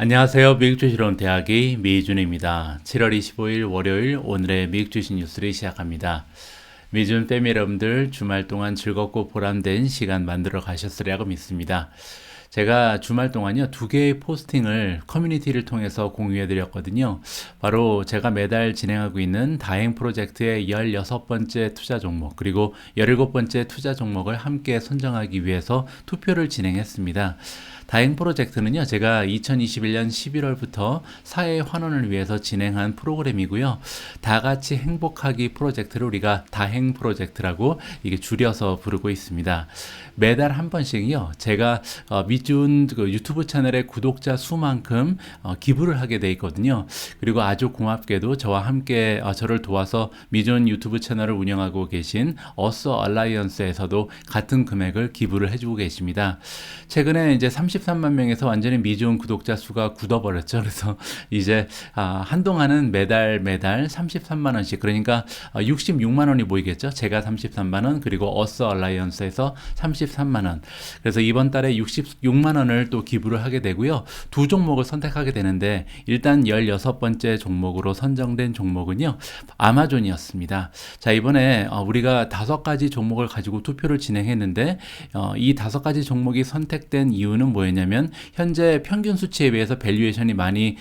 안녕하세요. 미국 주식론 대학의 미준입니다. 7월 25일 월요일 오늘의 미국 주식 뉴스를 시작합니다. 미준 패밀리 여러분들 주말 동안 즐겁고 보람된 시간 만들어 가셨으리라고 믿습니다. 제가 주말 동안요, 2개의 포스팅을 커뮤니티를 통해서 공유해 드렸거든요. 바로 제가 매달 진행하고 있는 다행 프로젝트의 16번째 투자 종목, 그리고 17번째 투자 종목을 함께 선정하기 위해서 투표를 진행했습니다. 다행 프로젝트는요, 제가 2021년 11월부터 사회 환원을 위해서 진행한 프로그램이고요. 다 같이 행복하기 프로젝트를 우리가 다행 프로젝트라고 이게 줄여서 부르고 있습니다. 매달 한 번씩요, 제가 미준 유튜브 채널의 구독자 수만큼 기부를 하게 돼 있거든요. 그리고 아주 고맙게도 저와 함께 저를 도와서 미준 유튜브 채널을 운영하고 계신 어서 얼라이언스에서도 같은 금액을 기부를 해주고 계십니다. 최근에 이제 33만 명에서 완전히 미준 구독자 수가 굳어버렸죠. 그래서 이제 한동안은 매달 33만 원씩, 그러니까 66만 원이 모이겠죠. 제가 33만 원, 그리고 어서 얼라이언스에서 33만 원. 그래서 이번 달에 66만 원을 또 기부를 하게 되고요. 두 종목을 선택하게 되는데, 일단 16번째 종목으로 선정된 종목은요, 아마존이었습니다. 자, 이번에 우리가 5가지 종목을 가지고 투표를 진행했는데, 이 5가지 종목이 선택된 이유는 뭐였냐면, 현재 평균 수치에 비해서 밸류에이션이 많이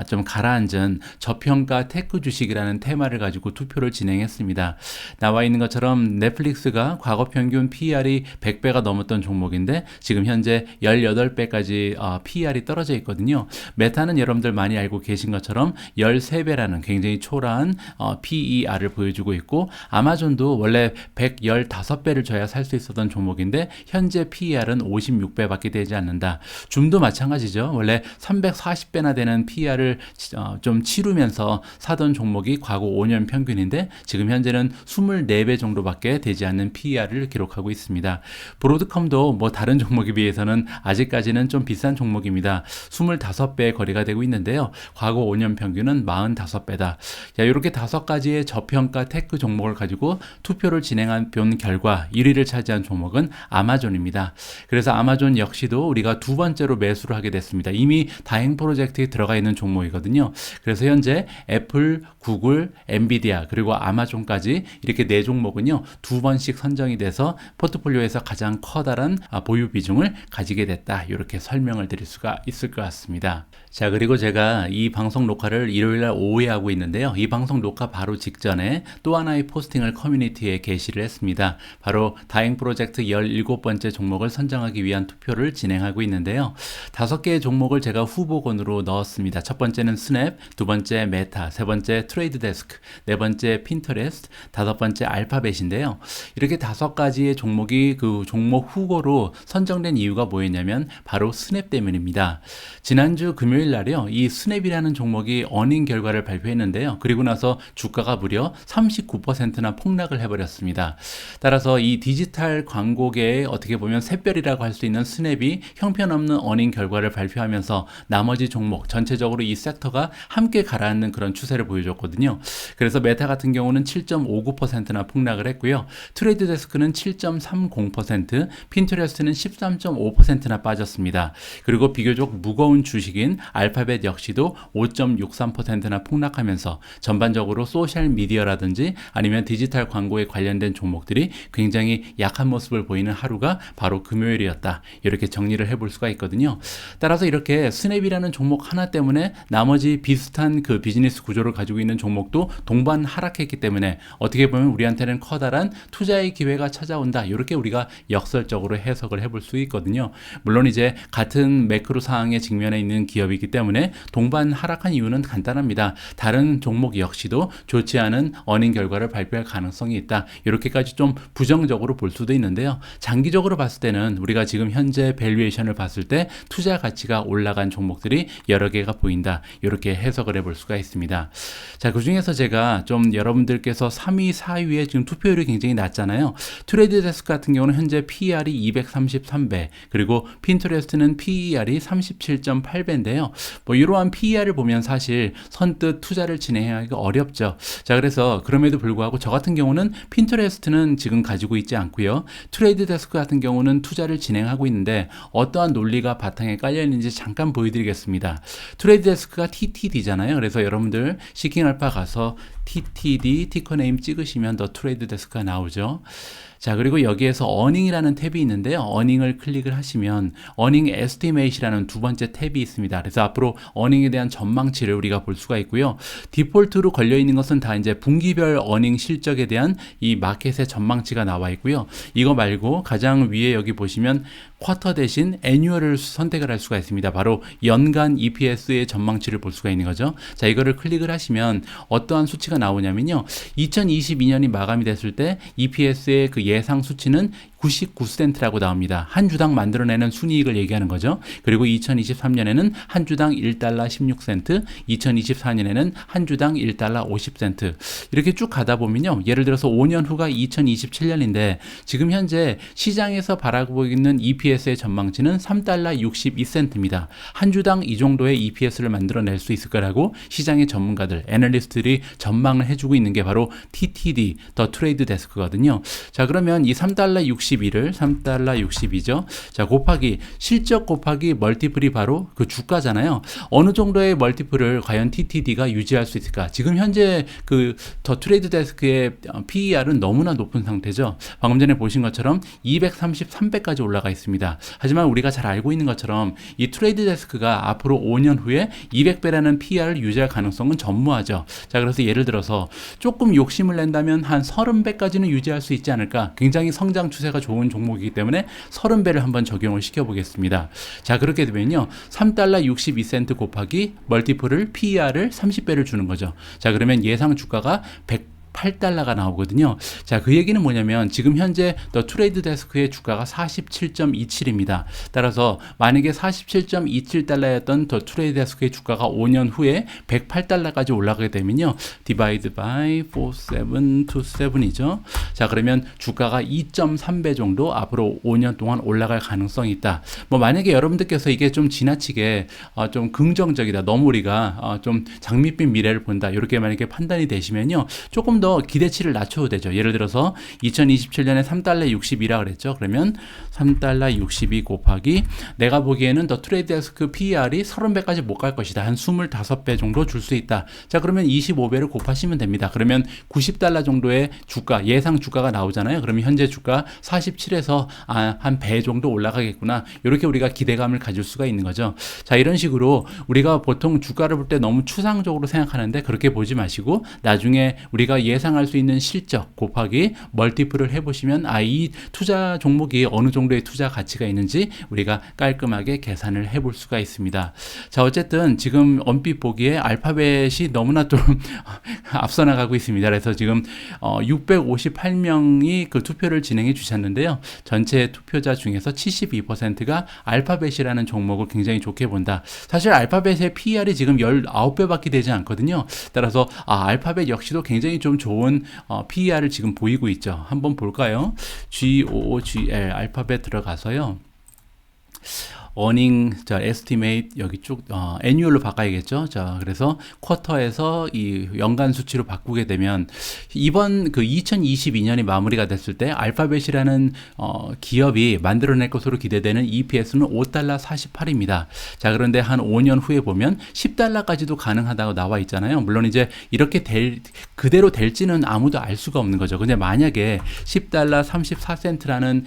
좀 가라앉은 저평가 테크 주식이라는 테마를 가지고 투표를 진행했습니다. 나와 있는 것처럼 넷플릭스가 과거 평균 PER이 100배가 넘었던 종목인데 지금 현재 18배까지 PER이 떨어져 있거든요. 메타는 여러분들 많이 알고 계신 것처럼 13배라는 굉장히 초라한 PER을 보여주고 있고, 아마존도 원래 115배를 줘야 살 수 있었던 종목인데 현재 PER은 56배밖에 되지 않는다. 줌도 마찬가지죠. 원래 340배나 되는 PER을 좀 치르면서 사던 종목이 과거 5년 평균인데 지금 현재는 24배 정도밖에 되지 않는 PER을 기록하고 있습니다. 브로드컴도 뭐 다른 종목에 비해서는 아직까지는 좀 비싼 종목입니다. 25배의 거래가 되고 있는데요. 과거 5년 평균은 45배다. 자, 이렇게 5가지의 저평가 테크 종목을 가지고 투표를 진행한 결과 1위를 차지한 종목은 아마존입니다. 그래서 아마존 역시도 우리가 두 번째로 매수를 하게 됐습니다. 이미 다행 프로젝트에 들어가 있는 종목이거든요. 그래서 현재 애플, 구글, 엔비디아, 그리고 아마존까지 이렇게 4종목은요, 2번씩 선정이 돼서 포트폴리오에서 가장 커다란 보유 비중을 가지게 됐다. 이렇게 설명을 드릴 수가 있을 것 같습니다. 자, 그리고 제가 이 방송 녹화를 일요일날 오후에 하고 있는데요. 이 방송 녹화 바로 직전에 또 하나의 포스팅을 커뮤니티에 게시를 했습니다. 바로 다행 프로젝트 17번째 종목을 선정하기 위한 투표를 진행하고 있는데요. 5개의 종목을 제가 후보군으로 넣었습니다. 첫 번째는 스냅, 두 번째 메타, 세 번째 트레이드 데스크, 네 번째 핀터레스트, 5번째 알파벳인데요. 이렇게 5가지의 종목이 그 종목 후보로 선정된 이유가 뭐였냐면 바로 스냅 때문입니다. 지난주 금요일 날이요, 이 스냅이라는 종목이 어닝 결과를 발표했는데요. 그리고 나서 주가가 무려 39%나 폭락을 해버렸습니다. 따라서 이 디지털 광고계의 어떻게 보면 샛별이라고 할 수 있는 스냅이 형편없는 어닝 결과를 발표하면서 나머지 종목, 전체적으로 이 섹터가 함께 가라앉는 그런 추세를 보여줬거든요. 그래서 메타 같은 경우는 7.59%나 폭락을 했고요. 트레이드 데스크는 7.30%, 핀터레스트는 13.5%나 빠졌습니다. 그리고 비교적 무거운 주식인 알파벳 역시도 5.63%나 폭락하면서 전반적으로 소셜 미디어라든지 아니면 디지털 광고에 관련된 종목들이 굉장히 약한 모습을 보이는 하루가 바로 금요일이었다. 이렇게 정리를 해볼 수가 있거든요. 따라서 이렇게 스냅이라는 종목 하나 때문에 나머지 비슷한 그 비즈니스 구조를 가지고 있는 종목도 동반 하락했기 때문에 어떻게 보면 우리한테는 커다란 투자의 기회가 찾아온다. 이렇게 우리가 역설적으로 해석을 해볼 수 있거든요. 물론 이제 같은 매크로 상황에 직면해 있는 기업이기 때문에 동반 하락한 이유는 간단합니다. 다른 종목 역시도 좋지 않은 어닝 결과를 발표할 가능성이 있다. 이렇게까지 좀 부정적으로 볼 수도 있는데요. 장기적으로 봤을 때는 우리가 지금 현재 밸류에이션을 봤을 때 투자 가치가 올라간 종목들이 여러 개가 보인다. 이렇게 해석을 해볼 수가 있습니다. 자, 그 중에서 제가 좀 여러분들께서 3위, 4위에 지금 투표율이 굉장히 낮잖아요. 트레이드 데스크 같은 경우는 현재 PER이 233배, 그리고 그리고 핀터레스트는 PER이 37.8배인데요. 뭐 이러한 PER을 보면 사실 선뜻 투자를 진행하기가 어렵죠. 자, 그래서 그럼에도 불구하고 저 같은 경우는 핀터레스트는 지금 가지고 있지 않고요. 트레이드 데스크 같은 경우는 투자를 진행하고 있는데 어떠한 논리가 바탕에 깔려 있는지 잠깐 보여드리겠습니다. 트레이드 데스크가 TTD잖아요. 그래서 여러분들 시킹알파 가서 TTD 티커네임 찍으시면 더 트레이드 데스크가 나오죠. 자, 그리고 여기에서 어닝이라는 탭이 있는데요. 어닝을 클릭을 하시면 어닝 에스티메이트라는 두 번째 탭이 있습니다. 그래서 앞으로 어닝에 대한 전망치를 우리가 볼 수가 있고요. 디폴트로 걸려 있는 것은 다 이제 분기별 어닝 실적에 대한 이 마켓의 전망치가 나와 있고요. 이거 말고 가장 위에 여기 보시면 쿼터 대신 애뉴얼을 선택을 할 수가 있습니다. 바로 연간 EPS의 전망치를 볼 수가 있는 거죠. 자, 이거를 클릭을 하시면 어떠한 수치가 나오냐면요. 2022년이 마감이 됐을 때 EPS의 그 예상 수치는 99센트라고 나옵니다. 한 주당 만들어내는 순이익을 얘기하는 거죠. 그리고 2023년에는 한 주당 1달러 16센트, 2024년에는 한 주당 1달러 50센트. 이렇게 쭉 가다 보면요. 예를 들어서 5년 후가 2027년인데 지금 현재 시장에서 바라보고 있는 EPS의 전망치는 3달러 62센트입니다. 한 주당 이 정도의 EPS를 만들어낼 수 있을 거라고 시장의 전문가들, 애널리스트들이 전망을 해주고 있는 게 바로 TTD, 더 트레이드 데스크거든요. 자, 그러면 이 3달러 62를 3달러 62죠. 자, 곱하기 실적 곱하기 멀티플이 바로 그 주가잖아요. 어느 정도의 멀티플을 과연 TTD가 유지할 수 있을까? 지금 현재 그 더 트레이드 데스크의 PER은 너무나 높은 상태죠. 방금 전에 보신 것처럼 233배까지 올라가 있습니다. 하지만 우리가 잘 알고 있는 것처럼 이 트레이드 데스크가 앞으로 5년 후에 200배라는 PER을 유지할 가능성은 전무하죠. 자, 그래서 예를 들어서 조금 욕심을 낸다면 한 30배까지는 유지할 수 있지 않을까? 굉장히 성장 추세가 좋은 종목이기 때문에 30배를 한번 적용을 시켜보겠습니다. 자, 그렇게 되면요. 3달러 62센트 곱하기 멀티플을 PER을 30배를 주는 거죠. 자, 그러면 예상 주가가 8달러가 나오거든요. 자, 그 얘기는 뭐냐면 지금 현재 더 트레이드 데스크의 주가가 47.27입니다. 따라서 만약에 47.27달러였던 더 트레이드 데스크의 주가가 5년 후에 108달러까지 올라가게 되면요. 디바이드 바이 4727이죠. 자, 그러면 주가가 2.3배 정도 앞으로 5년 동안 올라갈 가능성이 있다. 뭐 만약에 여러분들께서 이게 좀 지나치게 좀 긍정적이다. 너무 우리가 좀 장밋빛 미래를 본다. 이렇게 만약에 판단이 되시면요. 조금 더 기대치를 낮춰도 되죠. 예를 들어서 2027년에 3달러 62라 그랬죠. 그러면 3달러 62 곱하기 내가 보기에는 더 트레이드 데스크 PER이 30배까지 못 갈 것이다. 한 25배 정도 줄 수 있다. 자, 그러면 25배를 곱하시면 됩니다. 그러면 90달러 정도의 주가, 예상 주가가 나오잖아요. 그러면 현재 주가 47에서 한 배 정도 올라가겠구나. 이렇게 우리가 기대감을 가질 수가 있는 거죠. 자, 이런 식으로 우리가 보통 주가를 볼 때 너무 추상적으로 생각하는데 그렇게 보지 마시고 나중에 우리가 예상할 수 있는 실적 곱하기 멀티플을 해보시면 이 투자 종목이 어느 정도의 투자 가치가 있는지 우리가 깔끔하게 계산을 해볼 수가 있습니다. 자, 어쨌든 지금 언뜻 보기에 알파벳이 너무나 좀 앞서 나가고 있습니다. 그래서 지금 658명이 그 투표를 진행해 주셨는데요. 전체 투표자 중에서 72%가 알파벳이라는 종목을 굉장히 좋게 본다. 사실 알파벳의 PER이 지금 19배밖에 되지 않거든요. 따라서 알파벳 역시도 굉장히 좀 좋은 PER을 지금 보이고 있죠. 한번 볼까요? GOOGL 알파벳 들어가서요. 어닝, 자, 에스티메이트 여기 쭉 애뉴얼로 바꿔야겠죠. 자, 그래서 쿼터에서 이 연간 수치로 바꾸게 되면 이번 그 2022년이 마무리가 됐을 때 알파벳이라는 기업이 만들어낼 것으로 기대되는 EPS는 5달러 48입니다. 자, 그런데 한 5년 후에 보면 10달러까지도 가능하다고 나와 있잖아요. 물론 이제 이렇게 그대로 될지는 아무도 알 수가 없는 거죠. 근데 만약에 10달러 34센트라는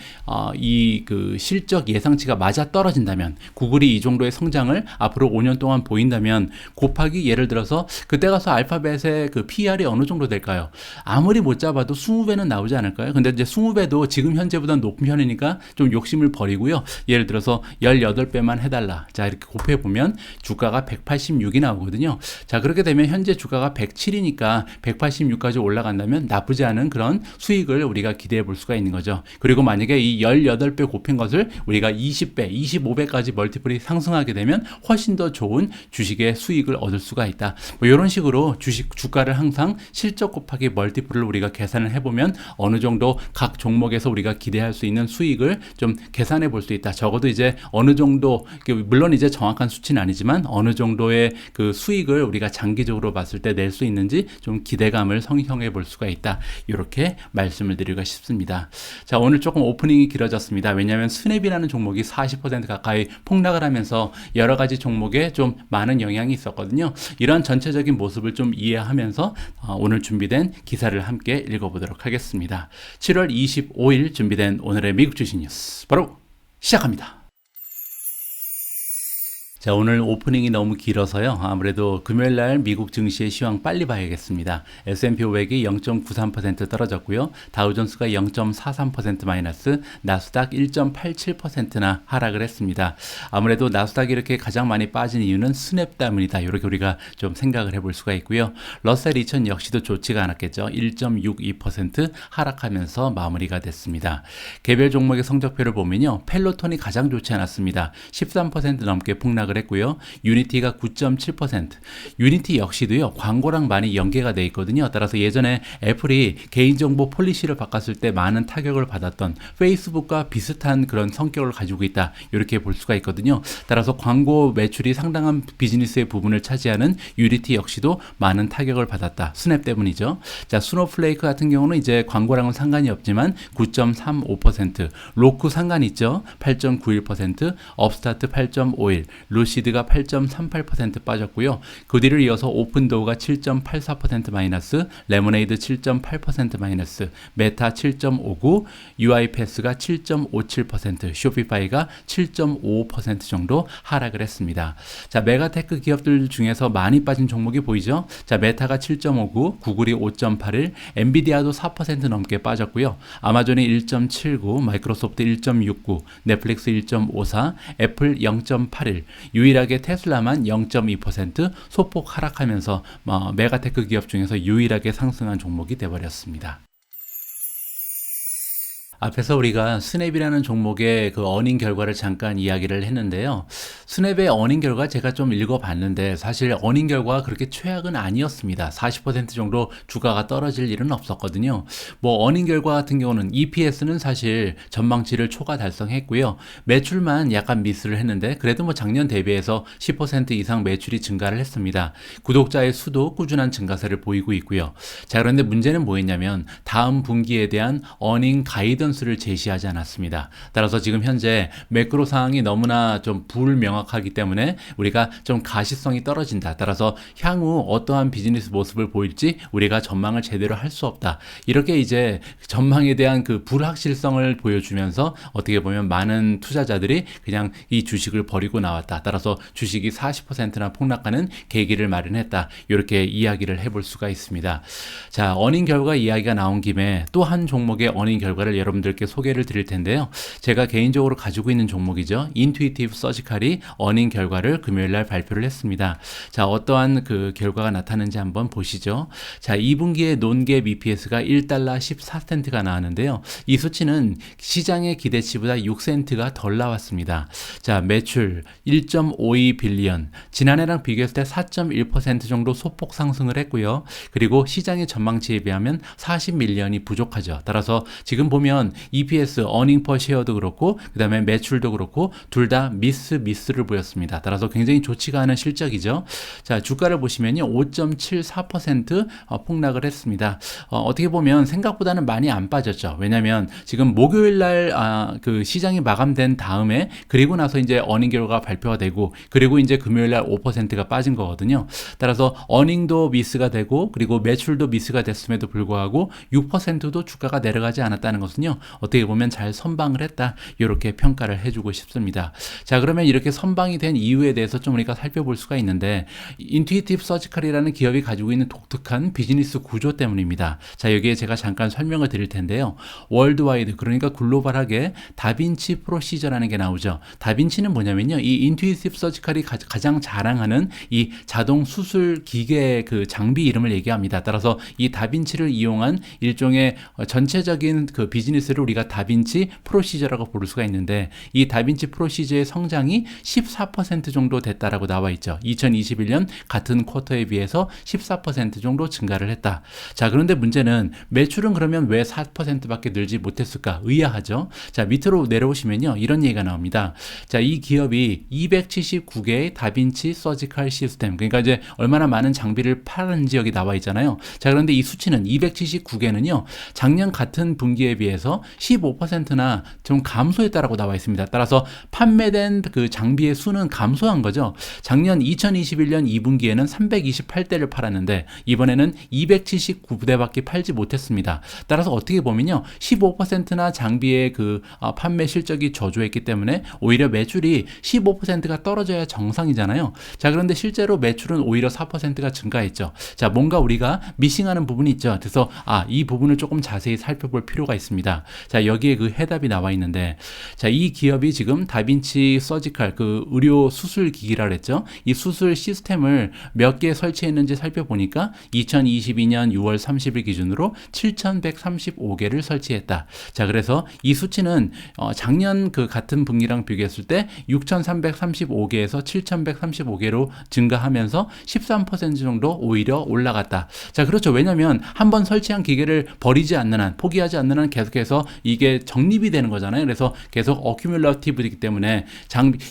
이 그 실적 예상치가 맞아 떨어진다면 구글이 이 정도의 성장을 앞으로 5년 동안 보인다면 곱하기 예를 들어서 그때 가서 알파벳의 그 PER이 어느 정도 될까요? 아무리 못 잡아도 20배는 나오지 않을까요? 근데 이제 20배도 지금 현재보다 높은 편이니까 좀 욕심을 버리고요. 예를 들어서 18배만 해달라. 자, 이렇게 곱해보면 주가가 186이 나오거든요. 자, 그렇게 되면 현재 주가가 107이니까 186까지 올라간다면 나쁘지 않은 그런 수익을 우리가 기대해 볼 수가 있는 거죠. 그리고 만약에 이 18배 곱힌 것을 우리가 20배, 25배 배까지 멀티플이 상승하게 되면 훨씬 더 좋은 주식의 수익을 얻을 수가 있다. 뭐 이런 식으로 주가를 항상 실적 곱하기 멀티플을 우리가 계산을 해보면 어느 정도 각 종목에서 우리가 기대할 수 있는 수익을 좀 계산해 볼 수 있다. 적어도 이제 어느 정도, 물론 이제 정확한 수치는 아니지만 어느 정도의 그 수익을 우리가 장기적으로 봤을 때 낼 수 있는지 좀 기대감을 형성해 볼 수가 있다. 이렇게 말씀을 드리고 싶습니다. 자, 오늘 조금 오프닝이 길어졌습니다. 왜냐하면 스냅이라는 종목이 40% 가까이 폭락을 하면서 여러 가지 종목에 좀 많은 영향이 있었거든요. 이런 전체적인 모습을 좀 이해하면서 오늘 준비된 기사를 함께 읽어보도록 하겠습니다. 7월 25일 준비된 오늘의 미국 주식 뉴스 바로 시작합니다. 자, 오늘 오프닝이 너무 길어서요. 아무래도 금요일날 미국 증시의 시황 빨리 봐야겠습니다. S&P 500이 0.93% 떨어졌고요. 다우존스가 0.43% 마이너스, 나스닥 1.87%나 하락을 했습니다. 아무래도 나스닥이 이렇게 가장 많이 빠진 이유는 스냅 때문이다. 이렇게 우리가 좀 생각을 해볼 수가 있고요. 러셀 2000 역시도 좋지가 않았겠죠. 1.62% 하락하면서 마무리가 됐습니다. 개별 종목의 성적표를 보면요. 펠로톤이 가장 좋지 않았습니다. 13% 넘게 폭락을 했고요. 유니티가 9.7%. 유니티 역시도요. 광고랑 많이 연계가 돼 있거든요. 따라서 예전에 애플이 개인정보 폴리시를 바꿨을 때 많은 타격을 받았던 페이스북과 비슷한 그런 성격을 가지고 있다. 이렇게 볼 수가 있거든요. 따라서 광고 매출이 상당한 비즈니스의 부분을 차지하는 유니티 역시도 많은 타격을 받았다. 스냅 때문이죠. 자, 스노플레이크 같은 경우는 이제 광고랑은 상관이 없지만 9.35%, 로쿠 상관 있죠. 8.91%, 업스타트 8.51, 루시드가 8.38% 빠졌고요. 그 뒤를 이어서 오픈도어가 7.84% 마이너스, 레모네이드 7.8% 마이너스, 메타 7.59, UiPath가 7.57%, 쇼피파이가 7.55% 정도 하락을 했습니다. 자, 메가테크 기업들 중에서 많이 빠진 종목이 보이죠? 자, 메타가 7.59, 구글이 5.81, 엔비디아도 4% 넘게 빠졌고요. 아마존이 1.79, 마이크로소프트 1.69, 넷플릭스 1.54, 애플 0.81, 유일하게 테슬라만 0.2% 소폭 하락하면서 메가테크 기업 중에서 유일하게 상승한 종목이 되어버렸습니다. 앞에서 우리가 스냅이라는 종목의 그 어닝 결과를 잠깐 이야기를 했는데요. 스냅의 어닝 결과 제가 좀 읽어봤는데 사실 어닝 결과가 그렇게 최악은 아니었습니다. 40% 정도 주가가 떨어질 일은 없었거든요. 뭐 어닝 결과 같은 경우는 EPS는 사실 전망치를 초과 달성했고요. 매출만 약간 미스를 했는데 그래도 뭐 작년 대비해서 10% 이상 매출이 증가를 했습니다. 구독자의 수도 꾸준한 증가세를 보이고 있고요. 자, 그런데 문제는 뭐였냐면 다음 분기에 대한 어닝 가이던스를 제시하지 않았습니다. 따라서 지금 현재 매크로 상황이 너무나 좀 불명확하기 때문에 우리가 좀 가시성이 떨어진다. 따라서 향후 어떠한 비즈니스 모습을 보일지 우리가 전망을 제대로 할 수 없다. 이렇게 이제 전망에 대한 그 불확실성을 보여주면서 어떻게 보면 많은 투자자들이 그냥 이 주식을 버리고 나왔다. 따라서 주식이 40%나 폭락하는 계기를 마련했다. 이렇게 이야기를 해볼 수가 있습니다. 자, 어닝 결과 이야기가 나온 김에 또 한 종목의 어닝 결과를 여러분들께 소개를 드릴 텐데요. 제가 개인적으로 가지고 있는 종목이죠. 인투이티브 서지칼이 어닝 결과를 금요일날 발표를 했습니다. 자, 어떠한 그 결과가 나타나는지 한번 보시죠. 자, 2분기에 논갭 EPS가 1달러 14센트가 나왔는데요. 이 수치는 시장의 기대치보다 6센트가 덜 나왔습니다. 자, 매출 1.52 빌리언, 지난해랑 비교했을 때 4.1% 정도 소폭 상승을 했고요. 그리고 시장의 전망치에 비하면 40밀리언이 부족하죠. 따라서 지금 보면 EPS, 어닝 퍼 쉐어도 그렇고 그 다음에 매출도 그렇고 둘 다 미스를 보였습니다. 따라서 굉장히 좋지가 않은 실적이죠. 자, 주가를 보시면요. 5.74% 폭락을 했습니다. 어떻게 보면 생각보다는 많이 안 빠졌죠. 왜냐하면 지금 목요일날 그 시장이 마감된 다음에 그리고 나서 이제 어닝 결과가 발표가 되고 그리고 이제 금요일날 5%가 빠진 거거든요. 따라서 어닝도 미스가 되고 그리고 매출도 미스가 됐음에도 불구하고 6%도 주가가 내려가지 않았다는 것은요. 어떻게 보면 잘 선방을 했다. 이렇게 평가를 해주고 싶습니다. 자, 그러면 이렇게 선방이 된 이유에 대해서 좀 우리가 살펴볼 수가 있는데 인투이티브 서지칼이라는 기업이 가지고 있는 독특한 비즈니스 구조 때문입니다. 자, 여기에 제가 잠깐 설명을 드릴 텐데요. 월드와이드, 그러니까 글로벌하게 다빈치 프로시저라는 게 나오죠. 다빈치는 뭐냐면요. 이 인투이티브 서지칼이 가장 자랑하는 이 자동 수술 기계 그 장비 이름을 얘기합니다. 따라서 이 다빈치를 이용한 일종의 전체적인 그 비즈니스 비즈니스를 우리가 다빈치 프로시저라고 부를 수가 있는데 이 다빈치 프로시저의 성장이 14% 정도 됐다라고 나와 있죠. 2021년 같은 쿼터에 비해서 14% 정도 증가를 했다. 자, 그런데 문제는 매출은 그러면 왜 4%밖에 늘지 못했을까? 의아하죠. 자, 밑으로 내려오시면요. 이런 얘기가 나옵니다. 자, 이 기업이 279개의 다빈치 서지컬 시스템, 그러니까 이제 얼마나 많은 장비를 파는지 여기 나와 있잖아요. 자, 그런데 이 수치는 279개는요. 작년 같은 분기에 비해서 15%나 좀 감소했다라고 나와 있습니다. 따라서 판매된 그 장비의 수는 감소한 거죠. 작년 2021년 2분기에는 328대를 팔았는데 이번에는 279대밖에 팔지 못했습니다. 따라서 어떻게 보면요. 15%나 장비의 그 판매 실적이 저조했기 때문에 오히려 매출이 15%가 떨어져야 정상이잖아요. 자, 그런데 실제로 매출은 오히려 4%가 증가했죠. 자, 뭔가 우리가 미싱하는 부분이 있죠. 그래서 이 부분을 조금 자세히 살펴볼 필요가 있습니다. 자, 여기에 그 해답이 나와 있는데, 자, 이 기업이 지금 다빈치 서지컬 그 의료 수술 기기라 그랬죠. 이 수술 시스템을 몇 개 설치했는지 살펴보니까 2022년 6월 30일 기준으로 7,135개를 설치했다. 자, 그래서 이 수치는 작년 그 같은 분기랑 비교했을 때 6,335개에서 7,135개로 증가하면서 13% 정도 오히려 올라갔다. 자, 그렇죠. 왜냐하면 한번 설치한 기계를 버리지 않는 한, 포기하지 않는 한 계속해서 이게 적립이 되는 거잖아요. 그래서 계속 어큐뮬러티브이기 때문에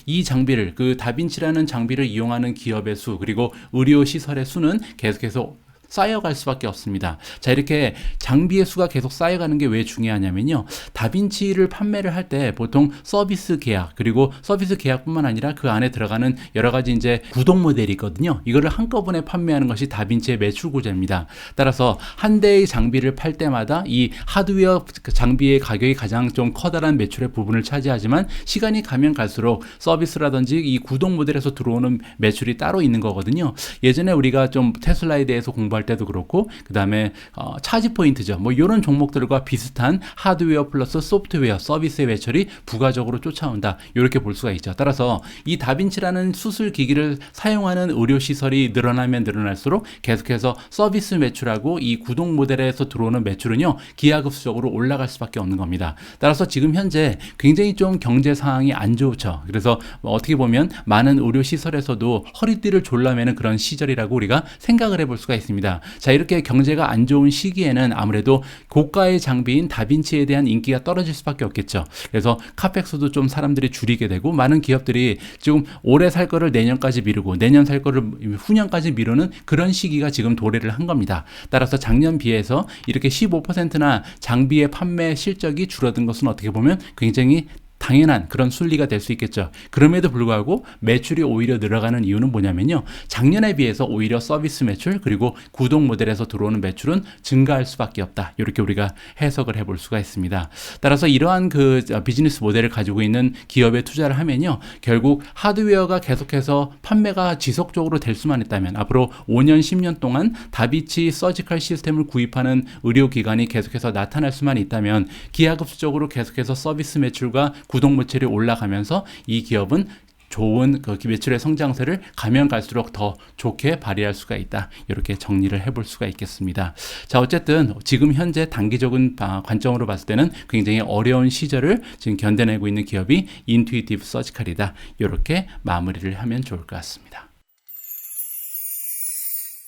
이 장비를 그 다빈치라는 장비를 이용하는 기업의 수 그리고 의료 시설의 수는 계속해서 쌓여갈 수밖에 없습니다. 자, 이렇게 장비의 수가 계속 쌓여가는 게 왜 중요하냐면요. 다빈치를 판매를 할 때 보통 서비스 계약 그리고 서비스 계약뿐만 아니라 그 안에 들어가는 여러 가지 이제 구독 모델이 있거든요. 이거를 한꺼번에 판매하는 것이 다빈치의 매출 구조입니다. 따라서 한 대의 장비를 팔 때마다 이 하드웨어 장비의 가격이 가장 좀 커다란 매출의 부분을 차지하지만 시간이 가면 갈수록 서비스라든지 이 구독 모델에서 들어오는 매출이 따로 있는 거거든요. 예전에 우리가 좀 테슬라에 대해서 공부할 때도 그렇고 그 다음에 차지 포인트죠. 뭐 이런 종목들과 비슷한 하드웨어 플러스 소프트웨어 서비스의 매출이 부가적으로 쫓아온다. 이렇게 볼 수가 있죠. 따라서 이 다빈치라는 수술 기기를 사용하는 의료 시설이 늘어나면 늘어날수록 계속해서 서비스 매출하고 이 구독 모델에서 들어오는 매출은요 기하급수적으로 올라갈 수밖에 없는 겁니다. 따라서 지금 현재 굉장히 좀 경제 상황이 안 좋죠. 그래서 어떻게 보면 많은 의료 시설에서도 허리띠를 졸라매는 그런 시절이라고 우리가 생각을 해볼 수가 있습니다. 자, 이렇게 경제가 안 좋은 시기에는 아무래도 고가의 장비인 다빈치에 대한 인기가 떨어질 수밖에 없겠죠. 그래서 카펙스도 좀 사람들이 줄이게 되고 많은 기업들이 지금 올해 살 거를 내년까지 미루고 내년 살 거를 후년까지 미루는 그런 시기가 지금 도래를 한 겁니다. 따라서 작년 비해서 이렇게 15%나 장비의 판매 실적이 줄어든 것은 어떻게 보면 굉장히 당연한 그런 순리가 될 수 있겠죠. 그럼에도 불구하고 매출이 오히려 늘어가는 이유는 뭐냐면요. 작년에 비해서 오히려 서비스 매출 그리고 구독 모델에서 들어오는 매출은 증가할 수밖에 없다. 이렇게 우리가 해석을 해볼 수가 있습니다. 따라서 이러한 그 비즈니스 모델을 가지고 있는 기업에 투자를 하면요. 결국 하드웨어가 계속해서 판매가 지속적으로 될 수만 있다면 앞으로 5년, 10년 동안 다빈치 서지컬 시스템을 구입하는 의료기관이 계속해서 나타날 수만 있다면 기하급수적으로 계속해서 서비스 매출과 구독 매출이 올라가면서 이 기업은 좋은 그 매출의 성장세를 가면 갈수록 더 좋게 발휘할 수가 있다. 이렇게 정리를 해볼 수가 있겠습니다. 자, 어쨌든 지금 현재 단기적인 관점으로 봤을 때는 굉장히 어려운 시절을 지금 견뎌내고 있는 기업이 인투이티브 서지컬이다. 이렇게 마무리를 하면 좋을 것 같습니다.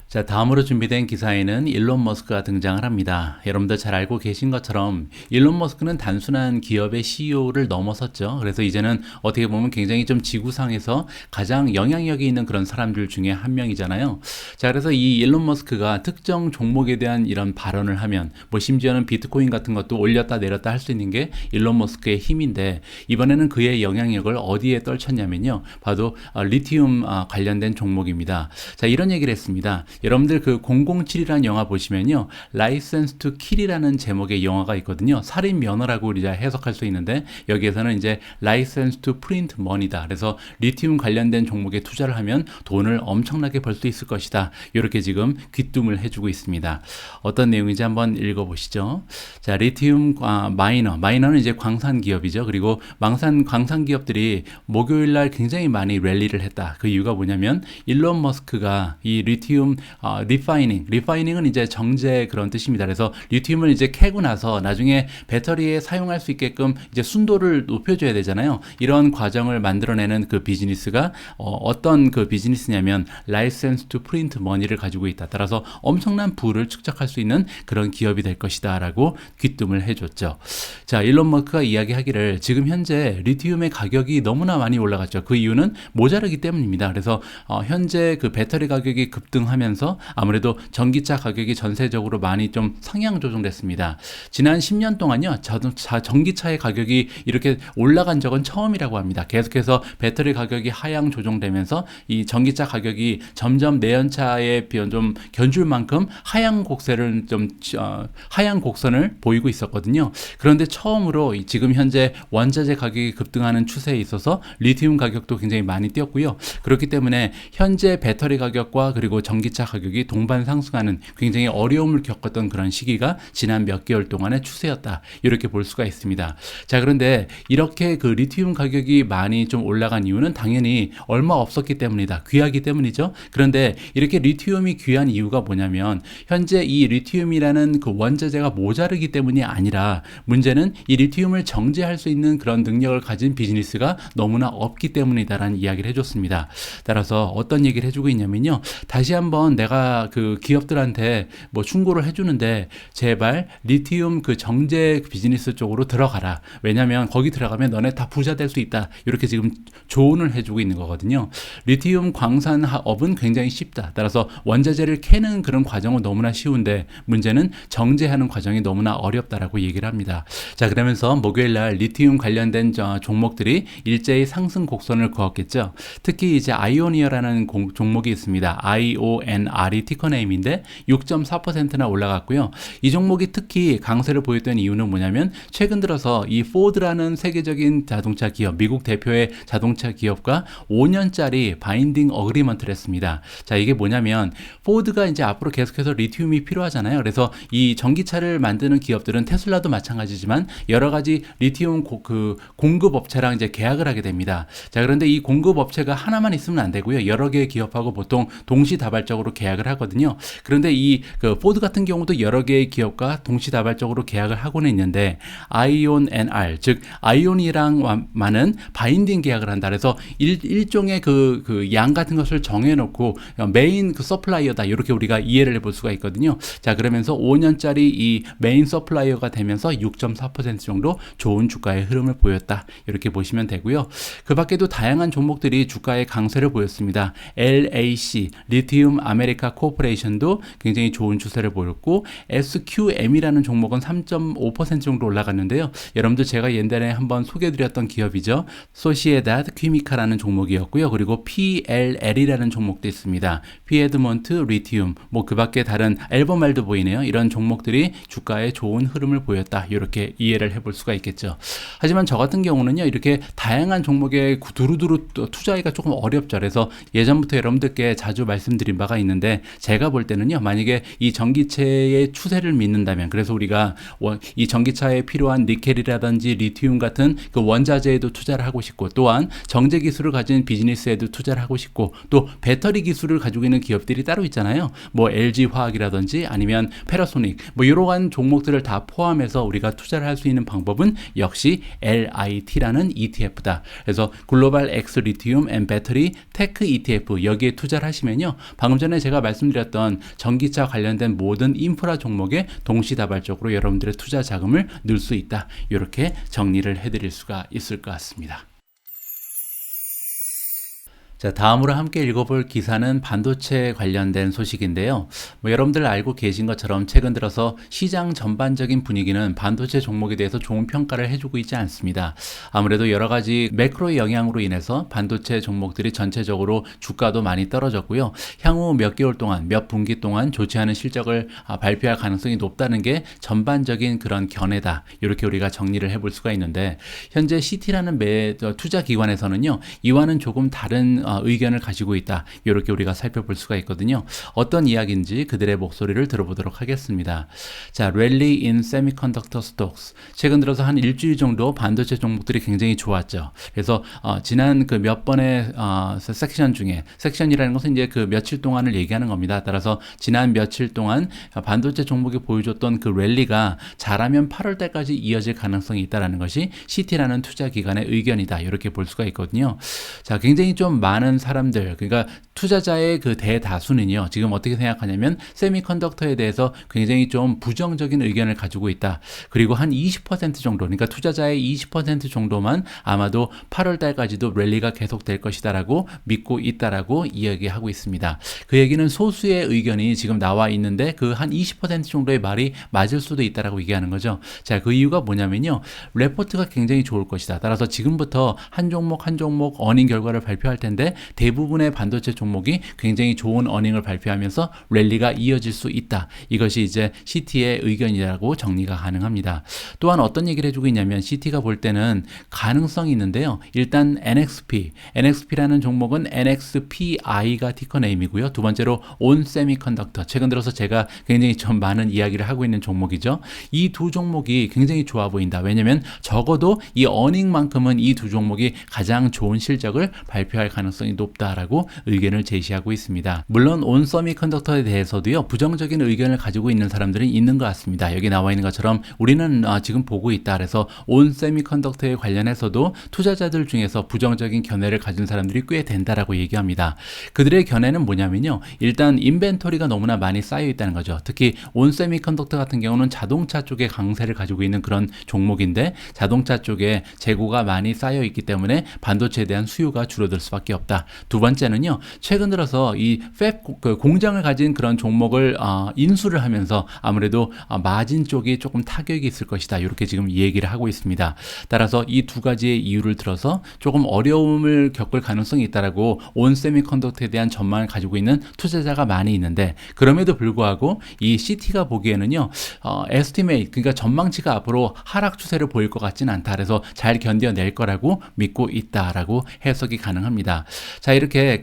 자, 다음으로 준비된 기사에는 일론 머스크가 등장을 합니다. 여러분들 잘 알고 계신 것처럼 일론 머스크는 단순한 기업의 CEO를 넘어섰죠. 그래서 이제는 어떻게 보면 굉장히 좀 지구상에서 가장 영향력이 있는 그런 사람들 중에 한 명이잖아요. 자, 그래서 이 일론 머스크가 특정 종목에 대한 이런 발언을 하면 뭐 심지어는 비트코인 같은 것도 올렸다 내렸다 할 수 있는 게 일론 머스크의 힘인데 이번에는 그의 영향력을 어디에 떨쳤냐면요. 바로 리튬 관련된 종목입니다. 자, 이런 얘기를 했습니다. 여러분들 그 007이라는 영화 보시면요. License to Kill이라는 제목의 영화가 있거든요. 살인 면허라고 우리가 해석할 수 있는데 여기에서는 이제 License to Print Money다. 그래서 리튬 관련된 종목에 투자를 하면 돈을 엄청나게 벌 수 있을 것이다. 이렇게 지금 귀뚱을 해주고 있습니다. 어떤 내용인지 한번 읽어보시죠. 자, 리튬 마이너는 이제 광산 기업이죠. 그리고 광산 기업들이 목요일 날 굉장히 많이 랠리를 했다. 그 이유가 뭐냐면 일론 머스크가 이 리튬 리파이닝은 이제 정제 그런 뜻입니다. 그래서 리튬을 이제 캐고 나서 나중에 배터리에 사용할 수 있게끔 이제 순도를 높여줘야 되잖아요. 이런 과정을 만들어내는 그 비즈니스가 어떤 그 비즈니스냐면 라이센스 투 프린트 머니를 가지고 있다. 따라서 엄청난 부를 축적할 수 있는 그런 기업이 될 것이다 라고 귀뜸을 해줬죠. 자, 일론 머스크가 이야기하기를 지금 현재 리튬의 가격이 너무나 많이 올라갔죠. 그 이유는 모자르기 때문입니다. 그래서 현재 그 배터리 가격이 급등하면서 아무래도 전기차 가격이 전세적으로 많이 좀 상향 조정됐습니다. 지난 10년 동안요, 전기차의 가격이 이렇게 올라간 적은 처음이라고 합니다. 계속해서 배터리 가격이 하향 조정되면서 이 전기차 가격이 점점 내연차에 좀 견줄 만큼 하향 곡선을 보이고 있었거든요. 그런데 처음으로 지금 현재 원자재 가격이 급등하는 추세에 있어서 리튬 가격도 굉장히 많이 뛰었고요. 그렇기 때문에 현재 배터리 가격과 그리고 전기차 가격이 동반 상승하는 굉장히 어려움을 겪었던 그런 시기가 지난 몇 개월 동안의 추세였다. 이렇게 볼 수가 있습니다. 자, 그런데 이렇게 그 리튬 가격이 많이 좀 올라간 이유는 당연히 얼마 없었기 때문이다. 귀하기 때문이죠. 그런데 이렇게 리튬이 귀한 이유가 뭐냐면 현재 이 리튬이라는 그 원자재가 모자르기 때문이 아니라 문제는 이 리튬을 정제할 수 있는 그런 능력을 가진 비즈니스가 너무나 없기 때문이다라는 이야기를 해줬습니다. 따라서 어떤 얘기를 해주고 있냐면요. 다시 한번 내가 그 기업들한테 뭐 충고를 해주는데 제발 리튬 그 정제 비즈니스 쪽으로 들어가라. 왜냐하면 거기 들어가면 너네 다 부자 될 수 있다. 이렇게 지금 조언을 해주고 있는 거거든요. 리튬 광산업은 굉장히 쉽다. 따라서 원자재를 캐는 그런 과정은 너무나 쉬운데 문제는 정제하는 과정이 너무나 어렵다라고 얘기를 합니다. 자, 그러면서 목요일 날 리튬 관련된 종목들이 일제히 상승 곡선을 그었겠죠. 특히 이제 아이오니어라는 종목이 있습니다. IONR이 티커네임인데 6.4%나 올라갔고요. 이 종목이 특히 강세를 보였던 이유는 뭐냐면 최근 들어서 이 포드라는 세계적인 자동차 기업, 미국 대표의 자동차 기업과 5년짜리 바인딩 어그리먼트를 했습니다. 자, 이게 뭐냐면 포드가 이제 앞으로 계속해서 리튬이 필요하잖아요. 그래서 이 전기차를 만드는 기업들은 테슬라도 마찬가지지만 여러 가지 리튬 공급 업체랑 이제 계약을 하게 됩니다. 자, 그런데 이 공급 업체가 하나만 있으면 안 되고요. 여러 개의 기업하고 보통 동시다발적으로 계약을 하거든요. 그런데 이 포드 같은 경우도 여러 개의 기업과 동시다발적으로 계약을 하고는 있는데 IONR, 즉 아이온이랑만은 바인딩 계약을 한다. 그래서 일종의 그 양 같은 것을 정해놓고 메인 그 서플라이어다. 이렇게 우리가 이해를 해볼 수가 있거든요. 자, 그러면서 5년짜리 이 메인 서플라이어가 되면서 6.4% 정도 좋은 주가의 흐름을 보였다. 이렇게 보시면 되고요. 그 밖에도 다양한 종목들이 주가의 강세를 보였습니다. LAC, 리튬 아메리카 코퍼레이션도 굉장히 좋은 추세를 보였고 SQM이라는 종목은 3.5% 정도 올라갔는데요. 여러분들 제가 옛날에 한번 소개해드렸던 기업이죠. 소시에다드 퀴미카라는 종목이었고요. 그리고 PLL이라는 종목도 있습니다. 피에드먼트 리튬, 뭐 그 밖에 다른 앨범알도 보이네요. 이런 종목들이 주가에 좋은 흐름을 보였다. 이렇게 이해를 해볼 수가 있겠죠. 하지만 저 같은 경우는요, 이렇게 다양한 종목에 두루두루 투자하기가 조금 어렵죠. 그래서 예전부터 여러분들께 자주 말씀드린 바가 있는데 제가 볼 때는요, 만약에 이 전기차의 추세를 믿는다면, 그래서 우리가 이 전기차에 필요한 니켈이라든지 리튬 같은 그 원자재에도 투자를 하고 싶고, 또한 정제 기술을 가진 비즈니스에도 투자를 하고 싶고, 또 배터리 기술을 가지고 있는 기업들이 따로 있잖아요. 뭐 LG 화학이라든지 아니면 패나소닉, 뭐 이러한 종목들을 다 포함해서 우리가 투자를 할 수 있는 방법은 역시 LIT라는 ETF다. 그래서 글로벌 엑스 리튬 앤 배터리 테크 ETF, 여기에 투자를 하시면요, 방금 전에 제가 말씀드렸던 전기차 관련된 모든 인프라 종목에 동시다발적으로 여러분들의 투자 자금을 넣을 수 있다. 이렇게 정리를 해드릴 수가 있을 것 같습니다. 자, 다음으로 함께 읽어볼 기사는 반도체 관련된 소식인데요. 뭐 여러분들 알고 계신 것처럼 최근 들어서 시장 전반적인 분위기는 반도체 종목에 대해서 좋은 평가를 해주고 있지 않습니다. 아무래도 여러 가지 매크로의 영향으로 인해서 반도체 종목들이 전체적으로 주가도 많이 떨어졌고요. 향후 몇 개월 동안, 몇 분기 동안 좋지 않은 실적을 발표할 가능성이 높다는 게 전반적인 그런 견해다. 이렇게 우리가 정리를 해볼 수가 있는데, 현재 CT라는 투자 기관에서는요, 이와는 조금 다른 의견을 가지고 있다. 이렇게 우리가 살펴볼 수가 있거든요. 어떤 이야기인지 그들의 목소리를 들어보도록 하겠습니다. 자, Rally in Semiconductor Stocks. 최근 들어서 한 일주일 정도 반도체 종목들이 굉장히 좋았죠. 그래서 지난 그 몇 번의 섹션 중에, 섹션이라는 것은 이제 그 며칠 동안을 얘기하는 겁니다. 따라서 지난 며칠 동안 반도체 종목이 보여줬던 그 랠리가 잘하면 8월 달까지 이어질 가능성이 있다는 것이 CT라는 투자 기관의 의견이다. 이렇게 볼 수가 있거든요. 자, 굉장히 좀 많은 사람들, 그러니까 투자자의 그 대다수는요, 지금 어떻게 생각하냐면 세미컨덕터에 대해서 굉장히 좀 부정적인 의견을 가지고 있다. 그리고 한 20% 정도, 그러니까 투자자의 20% 정도만 아마도 8월 달까지도 랠리가 계속될 것이다라고 믿고 있다라고 이야기하고 있습니다. 그 얘기는 소수의 의견이 지금 나와 있는데 그 한 20% 정도의 말이 맞을 수도 있다라고 얘기하는 거죠. 자, 그 이유가 뭐냐면요, 레포트가 굉장히 좋을 것이다. 따라서 지금부터 한 종목 한 종목 어닝 결과를 발표할 텐데 대부분의 반도체 종목이 굉장히 좋은 어닝을 발표하면서 랠리가 이어질 수 있다. 이것이 이제 CT의 의견이라고 정리가 가능합니다. 또한 어떤 얘기를 해주고 있냐면 CT가 볼 때는 가능성이 있는데요. 일단 NXP라는 종목은 NXPI가 티커네임이고요. 두 번째로 온세미컨덕터, 최근 들어서 제가 굉장히 좀 많은 이야기를 하고 있는 종목이죠. 이 두 종목이 굉장히 좋아 보인다. 왜냐면 적어도 이 어닝만큼은 이 두 종목이 가장 좋은 실적을 발표할 가능성이 높다라고 의견을 제시하고 있습니다. 물론 온세미컨덕터에 대해서도요, 부정적인 의견을 가지고 있는 사람들은 있는 것 같습니다. 여기 나와 있는 것처럼 우리는 지금 보고 있다. 그래서 온세미컨덕터에 관련해서도 투자자들 중에서 부정적인 견해를 가진 사람들이 꽤 된다라고 얘기합니다. 그들의 견해는 뭐냐면요, 일단 인벤토리가 너무나 많이 쌓여 있다는 거죠. 특히 온세미컨덕터 같은 경우는 자동차 쪽에 강세를 가지고 있는 그런 종목인데 자동차 쪽에 재고가 많이 쌓여 있기 때문에 반도체에 대한 수요가 줄어들 수밖에 없다. 두 번째는요, 최근 들어서 이 팹 공장을 가진 그런 종목을 인수를 하면서 아무래도 마진 쪽이 조금 타격이 있을 것이다. 이렇게 지금 얘기를 하고 있습니다. 따라서 이 두 가지의 이유를 들어서 조금 어려움을 겪을 가능성이 있다라고 온세미컨덕터에 대한 전망을 가지고 있는 투자자가 많이 있는데, 그럼에도 불구하고 이 CT가 보기에는요, 에스티메이트, 그러니까 전망치가 앞으로 하락 추세를 보일 것 같지는 않다. 그래서 잘 견뎌낼 거라고 믿고 있다라고 해석이 가능합니다. 자, 이렇게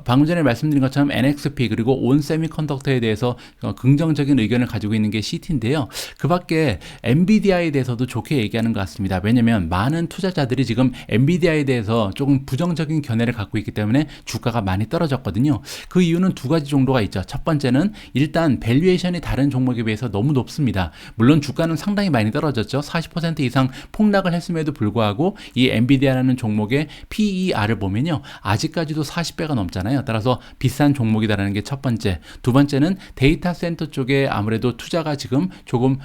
방금 전에 말씀드린 것처럼 NXP 그리고 온세미컨덕터에 대해서 긍정적인 의견을 가지고 있는 게 CT인데요. 그 밖에 엔비디아에 대해서도 좋게 얘기하는 것 같습니다. 왜냐면 많은 투자자들이 지금 엔비디아에 대해서 조금 부정적인 견해를 갖고 있기 때문에 주가가 많이 떨어졌거든요. 그 이유는 두 가지 정도가 있죠. 첫 번째는 일단 밸류에이션이 다른 종목에 비해서 너무 높습니다. 물론 주가는 상당히 많이 떨어졌죠. 40% 이상 폭락을 했음에도 불구하고 이 엔비디아라는 종목의 PER을 보면요, 아직까지도 40배가 넘잖아요. 따라서 비싼 종목이다라는 게 첫 번째. 두 번째는 데이터 센터 쪽에 아무래도 투자가 지금 조금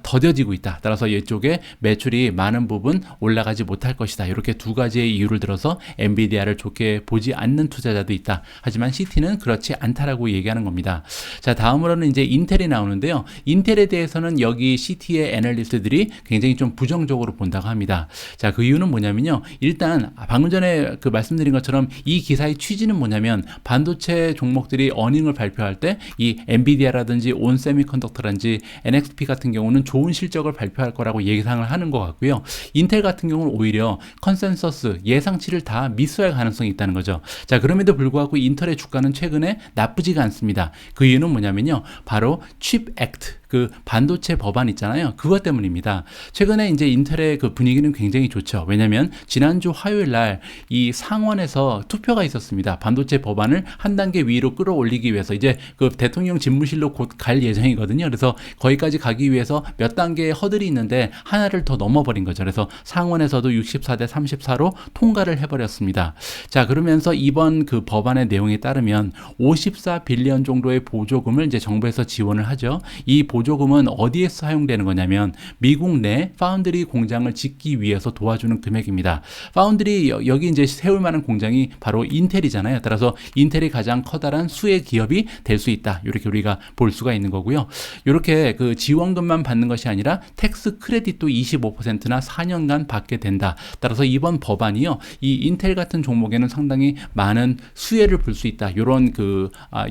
더뎌지고 있다. 따라서 이쪽에 매출이 많은 부분 올라가지 못할 것이다. 이렇게 두 가지의 이유를 들어서 엔비디아를 좋게 보지 않는 투자자도 있다. 하지만 CT는 그렇지 않다라고 얘기하는 겁니다. 자, 다음으로는 이제 인텔이 나오는데요. 인텔에 대해서는 여기 CT의 애널리스트들이 굉장히 좀 부정적으로 본다고 합니다. 자, 그 이유는 뭐냐면요, 일단 방금 전에 말씀드린 것처럼 이 기사의 취지는 뭐냐면 반도체 종목들이 어닝을 발표할 때 이 엔비디아라든지 온세미컨덕터라든지 NXP 같은 경우는 좋은 실적을 발표할 거라고 예상을 하는 것 같고요. 인텔 같은 경우는 오히려 컨센서스 예상치를 다 미스할 가능성이 있다는 거죠. 자, 그럼에도 불구하고 인텔의 주가는 최근에 나쁘지가 않습니다. 그 이유는 뭐냐면요, 바로 칩 액트, 그 반도체 법안 있잖아요. 그것 때문입니다. 최근에 이제 인텔의 그 분위기는 굉장히 좋죠. 왜냐면 지난주 화요일 날 이 상원에서 투표가 있었습니다. 반도체 법안을 한 단계 위로 끌어올리기 위해서 이제 그 대통령 집무실로 곧 갈 예정이거든요. 그래서 거기까지 가기 위해서 몇 단계의 허들이 있는데 하나를 더 넘어버린 거죠. 그래서 상원에서도 64대 34로 통과를 해버렸습니다. 자, 그러면서 이번 그 법안의 내용에 따르면 54빌리언 정도의 보조금을 이제 정부에서 지원을 하죠. 이 보조금은 어디에 사용되는 거냐면 미국 내 파운드리 공장을 짓기 위해서 도와주는 금액입니다. 파운드리 여기 이제 세울 만한 공장이 바로 인텔이잖아요. 따라서 인텔이 가장 커다란 수혜 기업이 될 수 있다. 이렇게 우리가 볼 수가 있는 거고요. 이렇게 그 지원금만 받는 것이 아니라 텍스 크레딧도 25%나 4년간 받게 된다. 따라서 이번 법안이요, 이 인텔 같은 종목에는 상당히 많은 수혜를 볼 수 있다. 이런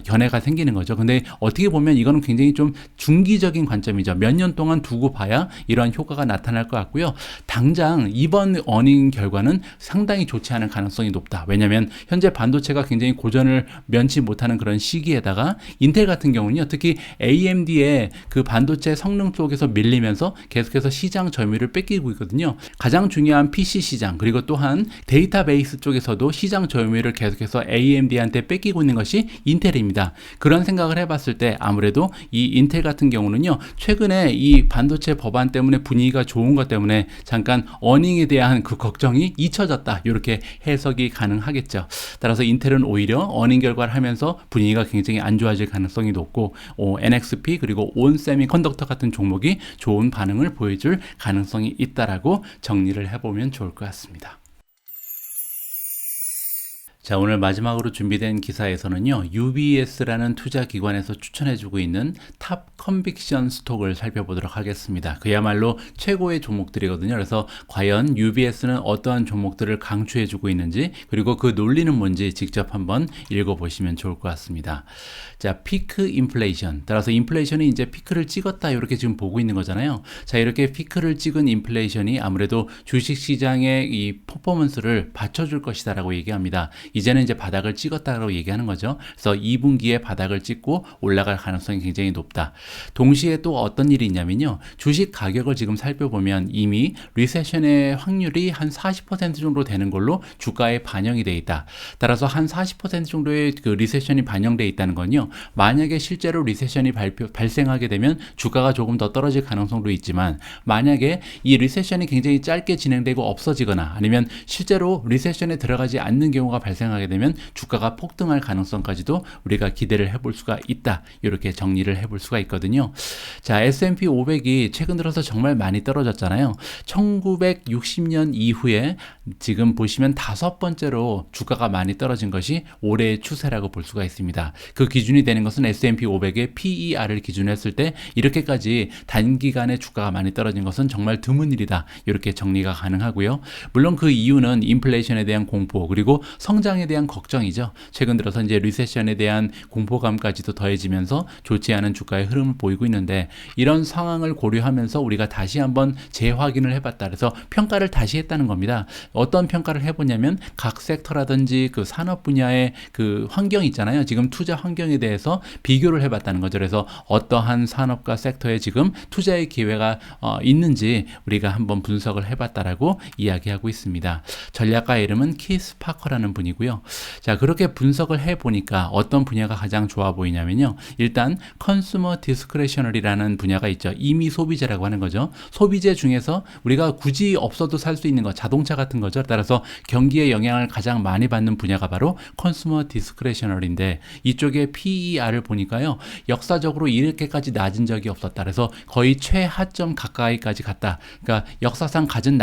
견해가 생기는 거죠. 근데 어떻게 보면 이거는 굉장히 좀 중기 중기적인 관점이죠. 몇 년 동안 두고 봐야 이러한 효과가 나타날 것 같고요. 당장 이번 어닝 결과는 상당히 좋지 않은 가능성이 높다. 왜냐하면 현재 반도체가 굉장히 고전을 면치 못하는 그런 시기에다가 인텔 같은 경우는요, 특히 AMD의 그 반도체 성능 쪽에서 밀리면서 계속해서 시장 점유율을 뺏기고 있거든요. 가장 중요한 PC 시장, 그리고 또한 데이터베이스 쪽에서도 시장 점유율을 계속해서 AMD한테 뺏기고 있는 것이 인텔입니다. 그런 생각을 해봤을 때 아무래도 이 인텔 같은 경우는요, 최근에 이 반도체 법안 때문에 분위기가 좋은 것 때문에 잠깐 어닝에 대한 그 걱정이 잊혀졌다, 이렇게 해석이 가능하겠죠. 따라서 인텔은 오히려 어닝 결과를 하면서 분위기가 굉장히 안 좋아질 가능성이 높고, NXP 그리고 온 세미컨덕터 같은 종목이 좋은 반응을 보여줄 가능성이 있다라고 정리를 해보면 좋을 것 같습니다. 자, 오늘 마지막으로 준비된 기사에서는요, UBS라는 투자기관에서 추천해주고 있는 탑 컨빅션 스톡을 살펴보도록 하겠습니다. 그야말로 최고의 종목들이거든요. 그래서 과연 UBS는 어떠한 종목들을 강추해주고 있는지, 그리고 그 논리는 뭔지 직접 한번 읽어보시면 좋을 것 같습니다. 자, 피크 인플레이션. 따라서 인플레이션이 이제 피크를 찍었다, 이렇게 지금 보고 있는 거잖아요. 자, 이렇게 피크를 찍은 인플레이션이 아무래도 주식시장의 이 퍼포먼스를 받쳐줄 것이다라고 얘기합니다. 이제는 이제 바닥을 찍었다고 얘기하는 거죠. 그래서 2분기에 바닥을 찍고 올라갈 가능성이 굉장히 높다. 동시에 또 어떤 일이 있냐면요, 주식 가격을 지금 살펴보면 이미 리세션의 확률이 한 40% 정도 되는 걸로 주가에 반영이 돼 있다. 따라서 한 40% 정도의 그 리세션이 반영돼 있다는 건요, 만약에 실제로 리세션이 발생하게 되면 주가가 조금 더 떨어질 가능성도 있지만, 만약에 이 리세션이 굉장히 짧게 진행되고 없어지거나 아니면 실제로 리세션에 들어가지 않는 경우가 발생하게 되면 주가가 폭등할 가능성까지도 우리가 기대를 해볼 수가 있다, 이렇게 정리를 해볼 수가 있거든요. 자, S&P 500이 최근 들어서 정말 많이 떨어졌잖아요. 1960년 이후에 지금 보시면 5번째로 주가가 많이 떨어진 것이 올해의 추세라고 볼 수가 있습니다. 그 기준이 되는 것은 S&P 500의 PER을 기준으로 했을 때 이렇게까지 단기간에 주가가 많이 떨어진 것은 정말 드문 일이다, 이렇게 정리가 가능하고요. 물론 그 이유는 인플레이션에 대한 공포, 그리고 성장에 대한 걱정이죠. 최근 들어서 이제 리세션에 대한 공포감까지도 더해지면서 좋지 않은 주가의 흐름을 보이고 있는데, 이런 상황을 고려하면서 우리가 다시 한번 재확인을 해봤다. 그래서 평가를 다시 했다는 겁니다. 어떤 평가를 해보냐면 각 섹터라든지 그 산업 분야의 그 환경 있잖아요. 지금 투자 환경에 대해서 비교를 해봤다는 거죠. 그래서 어떠한 산업과 섹터에 지금 투자의 기회가 있는지 우리가 한번 분석을 해봤다라고 이야기하고 있습니다. 전략가 이름은 키스 파커라는 분이고요. 자, 그렇게 분석을 해보니까 어떤 분야가 가장 좋아 보이냐면요, 일단 컨슈머 디스크레셔널이라는 분야가 있죠. 임의 소비재라고 하는 거죠. 소비재 중에서 우리가 굳이 없어도 살 수 있는 거, 자동차 같은 거죠. 따라서 경기의 영향을 가장 많이 받는 분야가 바로 컨슈머 디스크레셔널인데, 이쪽에 PER을 보니까요, 역사적으로 이렇게까지 낮은 적이 없었다. 그래서 거의 최하점 가까이까지 갔다. 그러니까 역사상 가장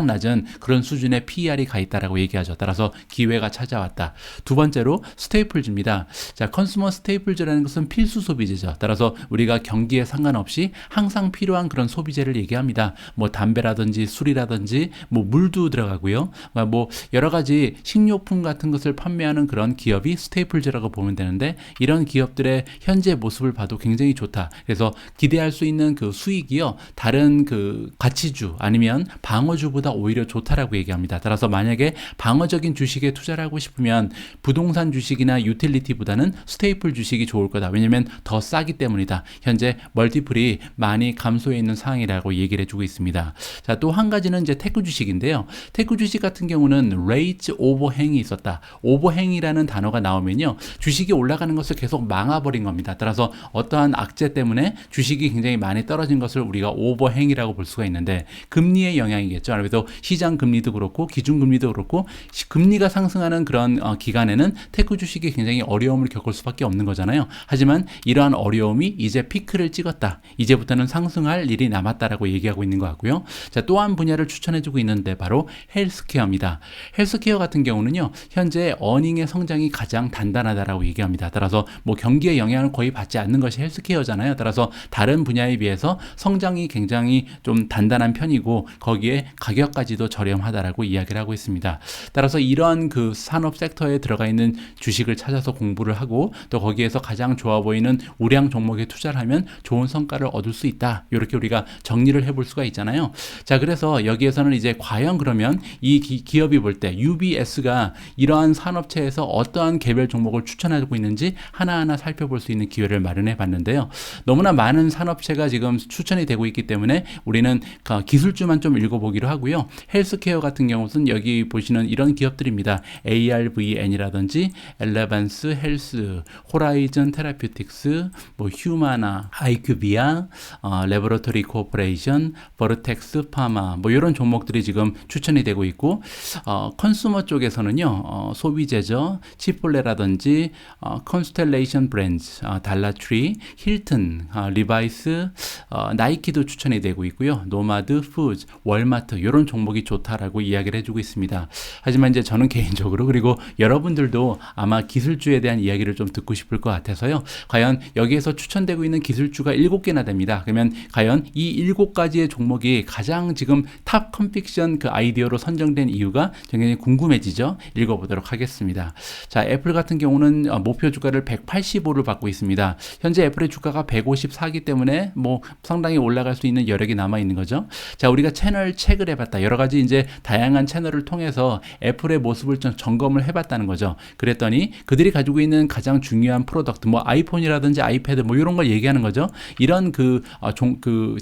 낮은 그런 수준의 PER이 가 있다라고 얘기하죠. 따라서 기회가 찾아왔다. 두 번째로 스테이플즈입니다. 자, 컨슈머 스테이플즈라는 것은 필수 소비재죠. 따라서 우리가 경기에 상관없이 항상 필요한 그런 소비재를 얘기합니다. 뭐 담배라든지 술이라든지 뭐 물도 들어가고요. 뭐 여러 가지 식료품 같은 것을 판매하는 그런 기업이 스테이플즈라고 보면 되는데, 이런 기업들의 현재 모습을 봐도 굉장히 좋다. 그래서 기대할 수 있는 그 수익이요, 다른 그 가치주 아니면 방어주보다 오히려 좋다라고 얘기합니다. 따라서 만약에 방어적인 주식에 투자를 하고 싶으면 부동산 주식이나 유틸리티보다는 스테이플 주식이 좋을 거다. 왜냐면 더 싸기 때문이다. 현재 멀티플이 많이 감소해 있는 상황이라고 얘기를 해주고 있습니다. 자, 또 한 가지는 이제 테크 주식인데요. 테크 주식 같은 경우는 레이트 오버행이 있었다. 오버행이라는 단어가 나오면요, 주식이 올라가는 것을 계속 막아버린 겁니다. 따라서 어떠한 악재 때문에 주식이 굉장히 많이 떨어진 것을 우리가 오버행이라고 볼 수가 있는데, 금리의 영향이겠죠. 그래서 시장 금리도 그렇고 기준금리도 그렇고 금리가 상승하는 그런 기간에는 테크 주식이 굉장히 어려움을 겪을 수밖에 없는 거잖아요. 하지만 이러한 어려움이 이제 피크를 찍었다. 이제부터는 상승할 일이 남았다라고 얘기하고 있는 것 같고요. 자, 또 한 분야를 추천해주고 있는데 바로 헬스케어입니다. 헬스케어 같은 경우는요, 현재 어닝의 성장이 가장 단단하다라고 얘기합니다. 따라서 뭐 경기의 영향을 거의 받지 않는 것이 헬스케어잖아요. 따라서 다른 분야에 비해서 성장이 굉장히 좀 단단한 편이고 거기에 가격까지도 저렴하다라고 이야기를 하고 있습니다. 따라서 이러한 그 그 산업 섹터에 들어가 있는 주식을 찾아서 공부를 하고 또 거기에서 가장 좋아 보이는 우량 종목에 투자를 하면 좋은 성과를 얻을 수 있다. 이렇게 우리가 정리를 해볼 수가 있잖아요. 자, 그래서 여기에서는 이제 과연 그러면 이 기업이 볼 때 UBS가 이러한 산업체에서 어떠한 개별 종목을 추천하고 있는지 하나하나 살펴볼 수 있는 기회를 마련해 봤는데요. 너무나 많은 산업체가 지금 추천이 되고 있기 때문에 우리는 기술주만 좀 읽어보기로 하고요. 헬스케어 같은 경우는 여기 보시는 이런 기업들입니다. ARVN이라든지 엘레반스 헬스, 호라이즌 테라퓨틱스, 뭐 휴마나, 아이큐비아, 레버러토리 코퍼레이션, 버르텍스 파마 뭐 이런 종목들이 지금 추천이 되고 있고 컨슈머 쪽에서는요. 소비재죠. 치폴레라든지 컨스텔레이션 브랜드, 달라트리, 힐튼, 리바이스, 나이키도 추천이 되고 있고요. 노마드 푸드, 월마트 이런 종목이 좋다라고 이야기를 해주고 있습니다. 하지만 이제 저는 개인적으로 그리고 여러분들도 아마 기술주에 대한 이야기를 좀 듣고 싶을 것 같아서요. 과연 여기에서 추천되고 있는 기술주가 7개나 됩니다. 그러면 과연 이 7가지의 종목이 가장 지금 탑 컨픽션 그 아이디어로 선정된 이유가 굉장히 궁금해지죠. 읽어보도록 하겠습니다. 자, 애플 같은 경우는 목표 주가를 185를 받고 있습니다. 현재 애플의 주가가 154기 때문에 뭐 상당히 올라갈 수 있는 여력이 남아 있는 거죠. 자, 우리가 채널 체크를 해봤다. 여러 가지 이제 다양한 채널을 통해서 애플의 모습을 좀 점검을 해봤다는 거죠. 그랬더니 그들이 가지고 있는 가장 중요한 프로덕트, 뭐 아이폰이라든지 아이패드 뭐 이런 걸 얘기하는 거죠. 이런 그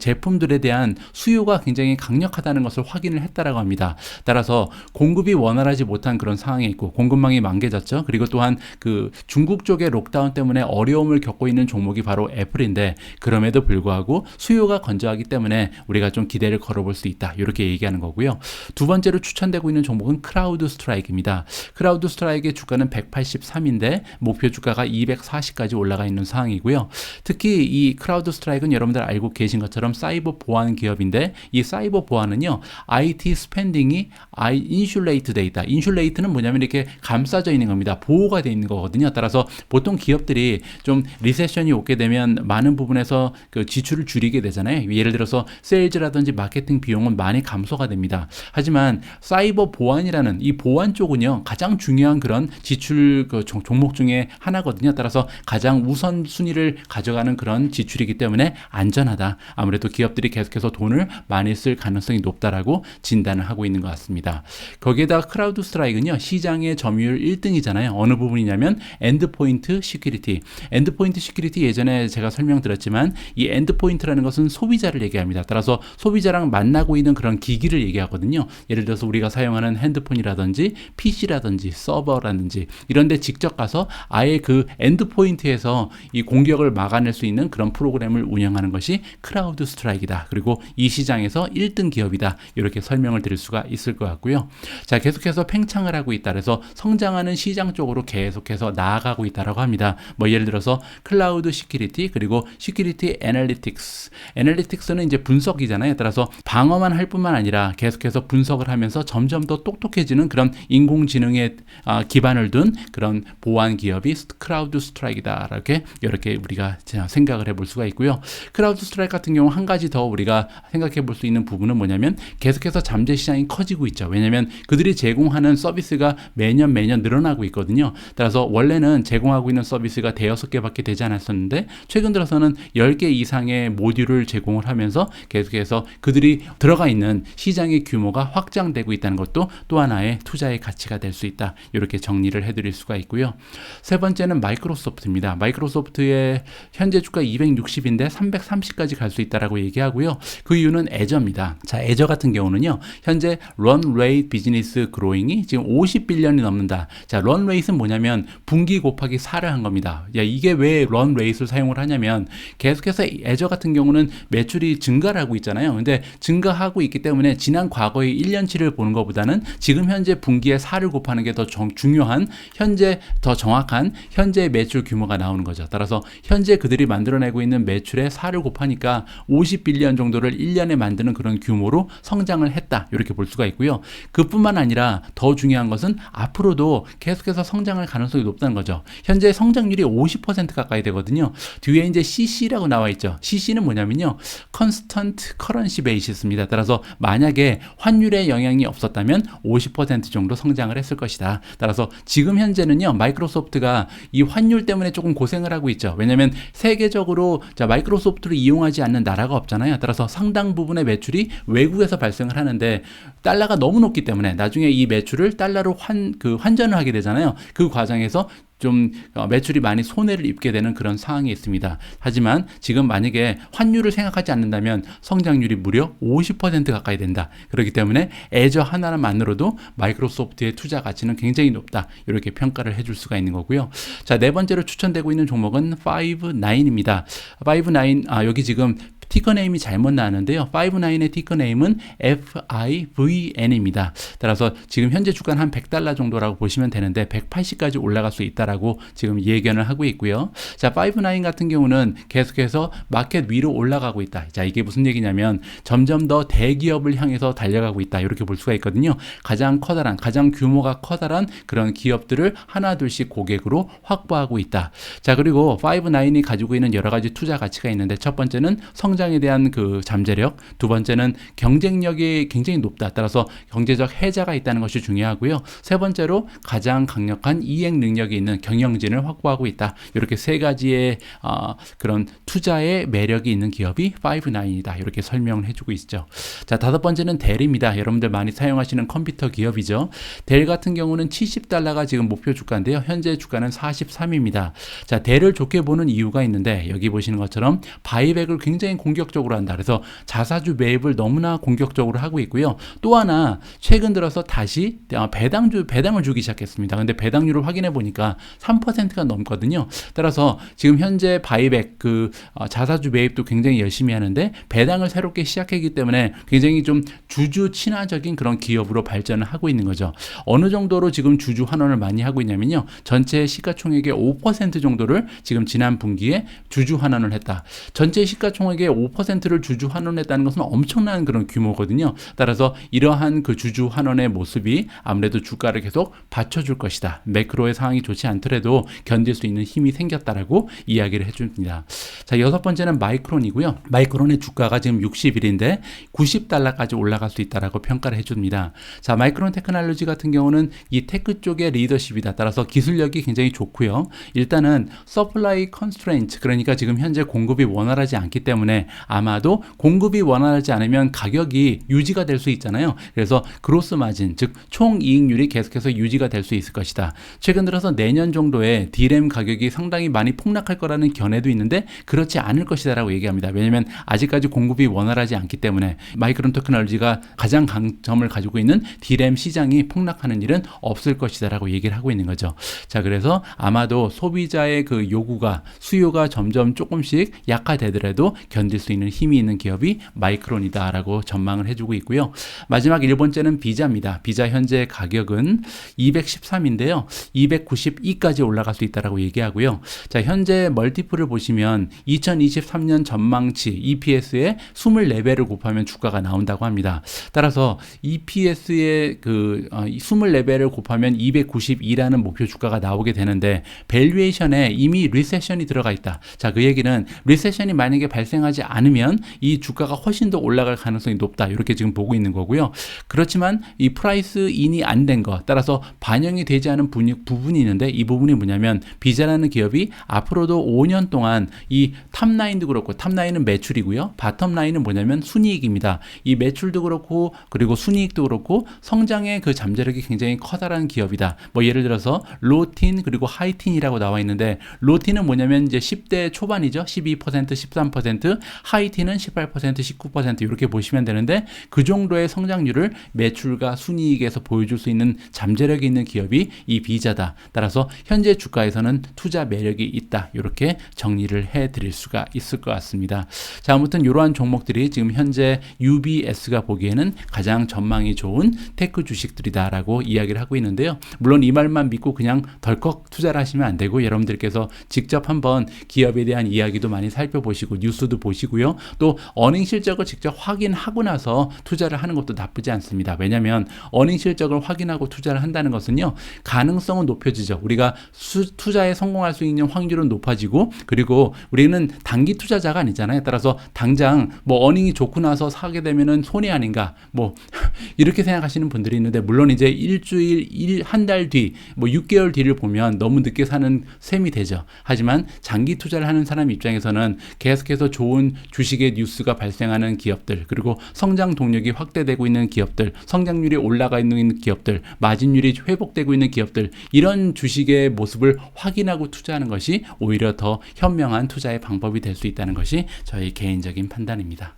제품들에 대한 수요가 굉장히 강력하다는 것을 확인을 했다라고 합니다. 따라서 공급이 원활하지 못한 그런 상황에 있고 공급망이 만개졌죠. 그리고 또한 그 중국 쪽의 록다운 때문에 어려움을 겪고 있는 종목이 바로 애플인데 그럼에도 불구하고 수요가 건조하기 때문에 우리가 좀 기대를 걸어볼 수 있다. 이렇게 얘기하는 거고요. 두 번째로 추천되고 있는 종목은 크라우드 스트라이크입니다. 크라우드 스트라이크의 주가는 183인데 목표 주가가 240까지 올라가 있는 상황이고요. 특히 이 크라우드 스트라이크는 여러분들 알고 계신 것처럼 사이버 보안 기업인데 이 사이버 보안은요. IT 스펜딩이 인슐레이트 돼 있다. 인슐레이트는 뭐냐면 이렇게 감싸져 있는 겁니다. 보호가 돼 있는 거거든요. 따라서 보통 기업들이 좀 리세션이 오게 되면 많은 부분에서 그 지출을 줄이게 되잖아요. 예를 들어서 세일즈라든지 마케팅 비용은 많이 감소가 됩니다. 하지만 사이버 보안이라는 이 보안 쪽은요. 가장 중요한 그런 지출 그 종목 중에 하나거든요. 따라서 가장 우선 순위를 가져가는 그런 지출이기 때문에 안전하다. 아무래도 기업들이 계속해서 돈을 많이 쓸 가능성이 높다라고 진단을 하고 있는 것 같습니다. 거기에다가 크라우드 스트라이크는요. 시장의 점유율 1등이잖아요. 어느 부분이냐면 엔드포인트 시큐리티. 엔드포인트 시큐리티 예전에 제가 설명드렸지만 이 엔드포인트라는 것은 소비자를 얘기합니다. 따라서 소비자랑 만나고 있는 그런 기기를 얘기하거든요. 예를 들어서 우리가 사용하는 핸드폰이라든지 PC라든지 서버라든지 이런 데 직접 가서 아예 그 엔드포인트에서 이 공격을 막아낼 수 있는 그런 프로그램을 운영하는 것이 크라우드 스트라이크이다. 그리고 이 시장에서 1등 기업이다. 이렇게 설명을 드릴 수가 있을 것 같고요. 자, 계속해서 팽창을 하고 있다. 그래서 성장하는 시장 쪽으로 계속해서 나아가고 있다라고 합니다. 뭐 예를 들어서 클라우드 시큐리티 그리고 시큐리티 애널리틱스. 애널리틱스는 이제 분석이잖아요. 따라서 방어만 할 뿐만 아니라 계속해서 분석을 하면서 점점 더 똑똑해지는 그런 인공지능에 기반을 둔 그런 보안 기업이 크라우드 스트라이크다. 이렇게 우리가 생각을 해볼 수가 있고요. 크라우드 스트라이크 같은 경우 한 가지 더 우리가 생각해 볼 수 있는 부분은 뭐냐면 계속해서 잠재 시장이 커지고 있죠. 왜냐하면 그들이 제공하는 서비스가 매년 늘어나고 있거든요. 따라서 원래는 제공하고 있는 서비스가 5-6개밖에 되지 않았었는데 최근 들어서는 10개 이상의 모듈을 제공을 하면서 계속해서 그들이 들어가 있는 시장의 규모가 확장되고 있다는 것도 또 하나의 투자의 가치가 될 수 있다. 이렇게 정리를 해드릴 수가 있고요. 세 번째는 마이크로소프트입니다. 마이크로소프트의 현재 주가 260인데 330까지 갈 수 있다라고 얘기하고요. 그 이유는 애저입니다. 자, 애저 같은 경우는요. 현재 런레이트 비즈니스 그로잉이 지금 50빌리언이 넘는다. 자, 런레이트는 뭐냐면 분기 곱하기 4를 한 겁니다. 야, 이게 왜 런레이트를 사용을 하냐면 계속해서 애저 같은 경우는 매출이 증가를 하고 있잖아요. 근데 증가하고 있기 때문에 지난 과거의 1년치를 보는 것보다는 지금 현재 분기에 4를 곱하는 게 더 중요한 현재 더 정확한 현재 매출 규모가 나오는 거죠. 따라서 현재 그들이 만들어내고 있는 매출에 4를 곱하니까 50빌리언 정도를 1년에 만드는 그런 규모로 성장을 했다. 이렇게 볼 수가 있고요. 그뿐만 아니라 더 중요한 것은 앞으로도 계속해서 성장할 가능성이 높다는 거죠. 현재 성장률이 50% 가까이 되거든요. 뒤에 이제 CC라고 나와 있죠. CC는 뭐냐면요. Constant Currency Basis입니다. 따라서 만약에 환율의 영향이 없었다면 50% 정도 성장을 예상을 했을 것이다. 따라서 지금 현재는요, 마이크로소프트가 이 환율 때문에 조금 고생을 하고 있죠. 왜냐하면 세계적으로 마이크로소프트를 이용하지 않는 나라가 없잖아요. 따라서 상당 부분의 매출이 외국에서 발생을 하는데 달러가 너무 높기 때문에 나중에 이 매출을 달러로 환전을 하게 되잖아요. 그 과정에서 좀 매출이 많이 손해를 입게 되는 그런 상황이 있습니다. 하지만 지금 만약에 환율을 생각하지 않는다면 성장률이 무려 50% 가까이 된다. 그렇기 때문에 애저 하나만으로도 마이크로소프트의 투자 가치는 굉장히 높다. 이렇게 평가를 해줄 수가 있는 거고요. 자, 네 번째로 추천되고 있는 종목은 Five9입니다. Five9, 여기 지금 티커 네임이 잘못 나왔는데요. Five9의 티커 네임은 FIVN입니다. 따라서 지금 현재 주가는 한 $100 정도라고 보시면 되는데 180까지 올라갈 수 있다라고 지금 예견을 하고 있고요. 자, Five9 같은 경우는 계속해서 마켓 위로 올라가고 있다. 자, 이게 무슨 얘기냐면 점점 더 대기업을 향해서 달려가고 있다. 이렇게 볼 수가 있거든요. 가장 규모가 커다란 그런 기업들을 하나둘씩 고객으로 확보하고 있다. 자, 그리고 Five9이 가지고 있는 여러 가지 투자 가치가 있는데 첫 번째는 성장에 대한 그 잠재력, 두 번째는 경쟁력이 굉장히 높다. 따라서 경제적 해자가 있다는 것이 중요하고요. 세 번째로 가장 강력한 이행 능력이 있는 경영진을 확보하고 있다. 이렇게 세 가지의 그런 투자의 매력이 있는 기업이 Five9이다. 이렇게 설명을 해주고 있죠. 자, 다섯 번째는 델입니다. 여러분들 많이 사용하시는 컴퓨터 기업이죠. 델 같은 경우는 $70가 지금 목표 주가인데요. 현재 주가는 43입니다. 자, 델을 좋게 보는 이유가 있는데 여기 보시는 것처럼 바이백을 굉장히 공격적으로 한다. 그래서 자사주 매입을 너무나 공격적으로 하고 있고요. 또 하나 최근 들어서 다시 배당을 주기 시작했습니다. 근데 배당률을 확인해 보니까 3%가 넘거든요. 따라서 지금 현재 바이백 자사주 매입도 굉장히 열심히 하는데 배당을 새롭게 시작했기 때문에 굉장히 좀 주주 친화적인 그런 기업으로 발전을 하고 있는 거죠. 어느 정도로 지금 주주 환원을 많이 하고 있냐면요. 전체 시가총액의 5% 정도를 지금 지난 분기에 주주 환원을 했다. 전체 시가총액의 5%를 주주 환원했다는 것은 엄청난 그런 규모거든요. 따라서 이러한 그 주주 환원의 모습이 아무래도 주가를 계속 받쳐줄 것이다. 매크로의 상황이 좋지 않더라도 견딜 수 있는 힘이 생겼다라고 이야기를 해줍니다. 자, 여섯 번째는 마이크론이고요. 마이크론의 주가가 지금 60일인데 $90까지 올라갈 수 있다라고 평가를 해줍니다. 자, 마이크론 테크놀로지 같은 경우는 이 테크 쪽의 리더십이다. 따라서 기술력이 굉장히 좋고요. 일단은 서플라이 컨스트레인트, 그러니까 지금 현재 공급이 원활하지 않기 때문에 아마도 공급이 원활하지 않으면 가격이 유지가 될 수 있잖아요. 그래서 그로스 마진, 즉 총이익률이 계속해서 유지가 될 수 있을 것이다. 최근 들어서 내년 정도에 D램 가격이 상당히 많이 폭락할 거라는 견해도 있는데 그렇지 않을 것이다라고 얘기합니다. 왜냐하면 아직까지 공급이 원활하지 않기 때문에 마이크론 테크놀로지가 가장 강점을 가지고 있는 D램 시장이 폭락하는 일은 없을 것이다라고 얘기를 하고 있는 거죠. 자, 그래서 아마도 소비자의 그 수요가 점점 조금씩 약화되더라도 견딜 수 있는 힘이 있는 기업이 마이크론이다라고 전망을 해주고 있고요. 마지막 1번째는 비자입니다. 비자 현재 가격은 213인데요. 292까지 올라갈 수 있다라고 얘기하고요. 자, 현재 멀티플을 보시면 2023년 전망치 EPS에 24배를 곱하면 주가가 나온다고 합니다. 따라서 EPS의 24배를 곱하면 292라는 목표 주가가 나오게 되는데 밸류에이션에 이미 리세션이 들어가 있다. 자, 그 얘기는 리세션이 만약에 발생하지 않으면 이 주가가 훨씬 더 올라갈 가능성이 높다. 이렇게 지금 보고 있는 거고요. 그렇지만 이 프라이스 인이 안 된 것, 따라서 반영이 되지 않은 부분이 있는데 이 부분이 뭐냐면 비자라는 기업이 앞으로도 5년 동안 이 탑라인도 그렇고, 탑라인은 매출이고요. 바텀라인은 뭐냐면 순이익입니다. 이 매출도 그렇고 그리고 순이익도 그렇고 성장의 그 잠재력이 굉장히 커다란 기업이다. 뭐 예를 들어서 로틴 그리고 하이틴이라고 나와 있는데 로틴은 뭐냐면 이제 10대 초반이죠. 12%, 13%, 하이틴은 18%, 19% 이렇게 보시면 되는데 그 정도의 성장률을 매출과 순이익에서 보여줄 수 있는 잠재력이 있는 기업이 이 비자다. 따라서 현재 주가에서는 투자 매력이 있다. 이렇게 정리를 해드릴 수가 있을 것 같습니다. 자, 아무튼 이러한 종목들이 지금 현재 UBS가 보기에는 가장 전망이 좋은 테크 주식들이다라고 이야기를 하고 있는데요. 물론 이 말만 믿고 그냥 덜컥 투자를 하시면 안 되고 여러분들께서 직접 한번 기업에 대한 이야기도 많이 살펴보시고 뉴스도 보시고 보시고요. 또 어닝 실적을 직접 확인하고 나서 투자를 하는 것도 나쁘지 않습니다. 왜냐하면 어닝 실적을 확인하고 투자를 한다는 것은요, 가능성은 높여지죠. 우리가 투자에 성공할 수 있는 확률은 높아지고, 그리고 우리는 단기 투자자가 아니잖아요. 따라서 당장 뭐 어닝이 좋고 나서 사게 되면은 손해 아닌가, 뭐 이렇게 생각하시는 분들이 있는데, 물론 이제 일주일, 한 달 뒤, 뭐 6개월 뒤를 보면 너무 늦게 사는 셈이 되죠. 하지만 장기 투자를 하는 사람 입장에서는 계속해서 좋은 주식의 뉴스가 발생하는 기업들, 그리고 성장 동력이 확대되고 있는 기업들, 성장률이 올라가 있는 기업들, 마진율이 회복되고 있는 기업들, 이런 주식의 모습을 확인하고 투자하는 것이 오히려 더 현명한 투자의 방법이 될 수 있다는 것이 저희 개인적인 판단입니다.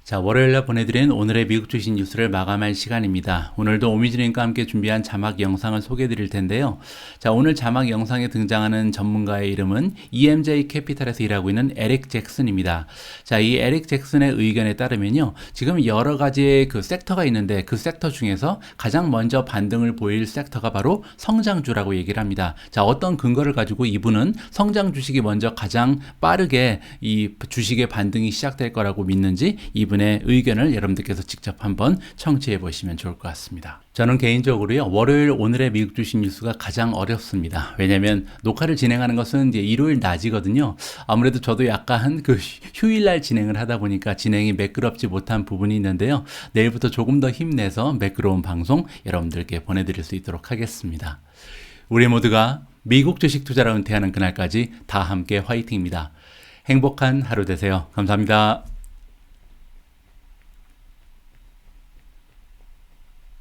자, 월요일날 보내드린 오늘의 미국 주식 뉴스를 마감할 시간입니다. 오늘도 오미진님과 함께 준비한 자막 영상을 소개해드릴 텐데요. 자, 오늘 자막 영상에 등장하는 전문가의 이름은 EMJ 캐피탈에서 일하고 있는 에릭 잭슨입니다. 자, 이 에릭 잭슨의 의견에 따르면요, 지금 여러 가지의 그 섹터가 있는데 그 섹터 중에서 가장 먼저 반등을 보일 섹터가 바로 성장주라고 얘기를 합니다. 자, 어떤 근거를 가지고 이분은 성장 주식이 먼저 가장 빠르게 이 주식의 반등이 시작될 거라고 믿는지 이분의 의견을 여러분들께서 직접 한번 청취해 보시면 좋을 것 같습니다. 저는 개인적으로요, 월요일 오늘의 미국 주식 뉴스가 가장 어렵습니다. 왜냐하면 녹화를 진행하는 것은 이제 일요일 낮이거든요. 아무래도 저도 약간 그 휴일날 진행을 하다 보니까 진행이 매끄럽지 못한 부분이 있는데요. 내일부터 조금 더 힘내서 매끄러운 방송 여러분들께 보내드릴 수 있도록 하겠습니다. 우리 모두가 미국 주식 투자를 은퇴하는 그날까지 다 함께 화이팅입니다. 행복한 하루 되세요. 감사합니다.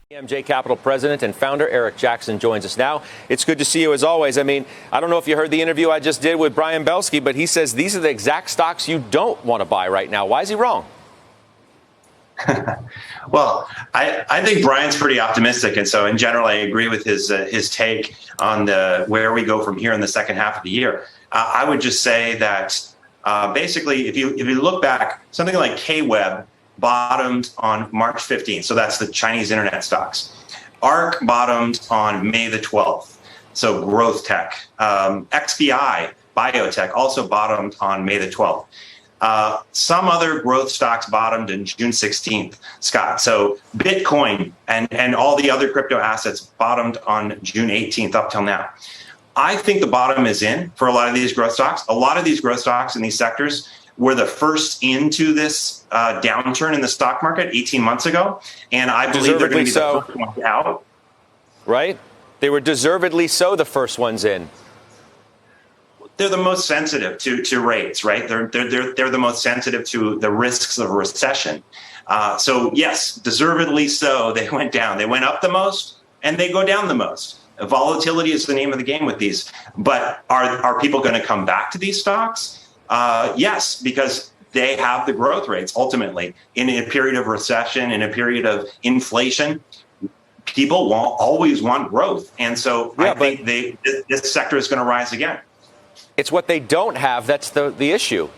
EMJ Capital President and founder Eric Jackson joins us now. It's good to see you as always. I mean, I don't know if you heard the interview I just did with Brian Belsky, but he says these are the exact stocks you don't want to buy right now. Why is he wrong? Well, I think Brian's pretty optimistic, and so in general, I agree with his take on where we go from here in the second half of the year. I would just say that basically, if you look back, something like KWeb bottomed on March 15th. So that's the Chinese internet stocks. ARK bottomed on May the 12th. So growth tech. XBI, biotech, also bottomed on May the 12th. Some other growth stocks bottomed in June 16th, Scott. So Bitcoin and all the other crypto assets bottomed on June 18th up till now. I think the bottom is in for a lot of these growth stocks. A lot of these growth stocks in these sectors were the first into this downturn in the stock market 18 months ago. And I believe they're going to be the first ones out. Right? They were deservedly so the first ones in. They're the most sensitive to rates, right? They're the most sensitive to the risks of recession. So yes, deservedly so, they went down. They went up the most and they go down the most. Volatility is the name of the game with these. But are people going to come back to these stocks? Yes, because they have the growth rates ultimately in a period of recession, in a period of inflation. People always want growth. And so I think this sector is going to rise again. It's what they don't have that's the issue.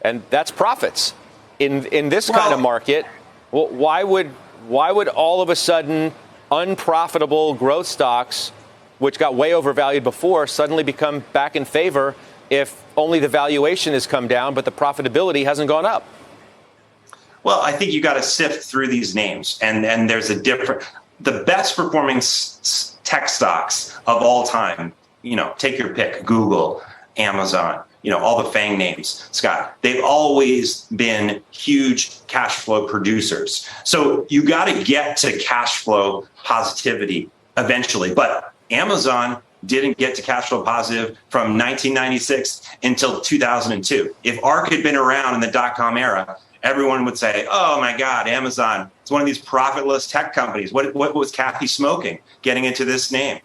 And that's profits. In this kind of market, well, why would all of a sudden unprofitable growth stocks, which got way overvalued before, suddenly become back in favor if only the valuation has come down, but the profitability hasn't gone up? Well, I think you got to sift through these names, and there's the best performing tech stocks of all time. Take your pick: Google, Amazon. All the FANG names, Scott. They've always been huge cash flow producers. So you got to get to cash flow positivity eventually. But Amazon didn't get to cash flow positive from 1996 until 2002. If ARK had been around in the dot-com era, everyone would say, oh my God, Amazon, it's one of these profitless tech companies. What was Kathy smoking getting into this name?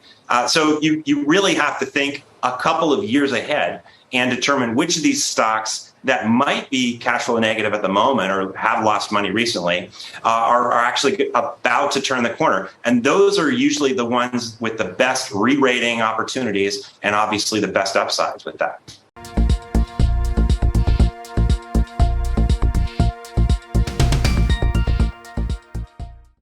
So you really have to think a couple of years ahead and determine which of these stocks that might be cash flow negative at the moment or have lost money recently are actually about to turn the corner. And those are usually the ones with the best re-rating opportunities and obviously the best upsides with that.